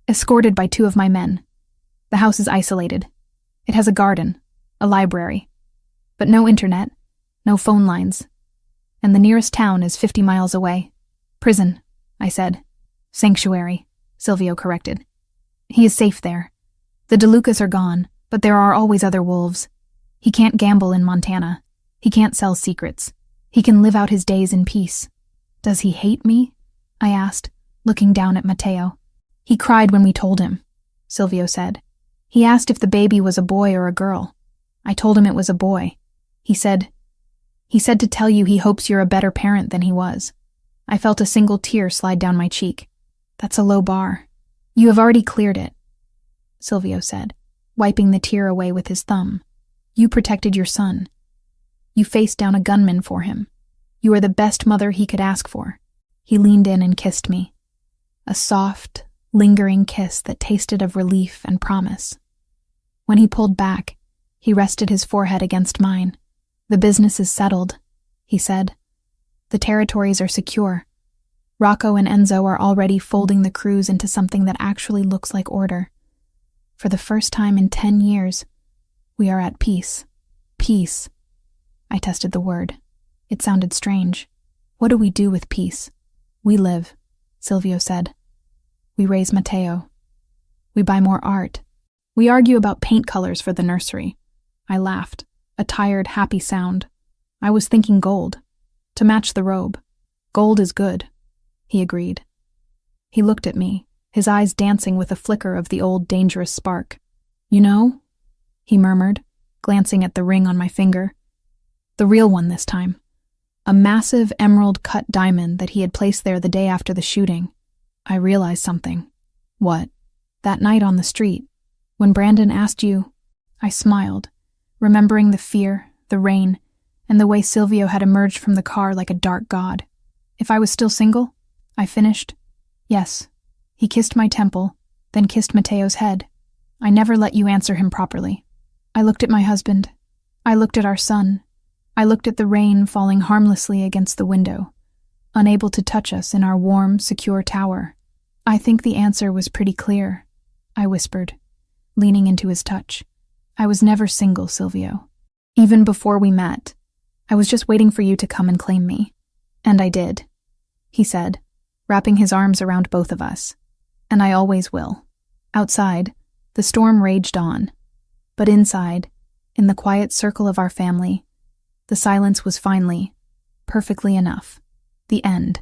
"Escorted by 2 of my men. The house is isolated. It has a garden, a library, but no internet, no phone lines. And the nearest town is 50 miles away." "Prison," I said. "Sanctuary," Silvio corrected. "He is safe there. The DeLucas are gone, but there are always other wolves. He can't gamble in Montana. He can't sell secrets. He can live out his days in peace." "Does he hate me?" I asked, looking down at Matteo. "He cried when we told him," Silvio said. "He asked if the baby was a boy or a girl. I told him it was a boy. He said to tell you he hopes you're a better parent than he was." I felt a single tear slide down my cheek. "That's a low bar." "You have already cleared it," Silvio said, wiping the tear away with his thumb. "You protected your son. You faced down a gunman for him. You are the best mother he could ask for." He leaned in and kissed me. A soft, lingering kiss that tasted of relief and promise. When he pulled back, he rested his forehead against mine. "The business is settled," he said. "The territories are secure. Rocco and Enzo are already folding the crews into something that actually looks like order. For the first time in 10 years, we are at peace." Peace. I tested the word. It sounded strange. "What do we do with peace?" "We live," Silvio said. "We raise Matteo. We buy more art. We argue about paint colors for the nursery." I laughed, a tired, happy sound. I was thinking gold, to match the robe. "Gold is good," he agreed. He looked at me, his eyes dancing with a flicker of the old dangerous spark. "You know," he murmured, glancing at the ring on my finger. The real one this time. A massive emerald-cut diamond that he had placed there the day after the shooting. I realized something. "What?" "That night on the street, when Brandon asked you..." I smiled, remembering the fear, the rain, and the way Silvio had emerged from the car like a dark god. "If I was still single?" I finished. "Yes." He kissed my temple, then kissed Matteo's head. "I never let you answer him properly." I looked at my husband. I looked at our son. I looked at the rain falling harmlessly against the window, unable to touch us in our warm, secure tower. "I think the answer was pretty clear," I whispered, leaning into his touch. "I was never single, Silvio. Even before we met, I was just waiting for you to come and claim me. And I did, he said, wrapping his arms around both of us. And I always will. Outside, the storm raged on. But inside, in the quiet circle of our family, the silence was finally, perfectly enough. The end.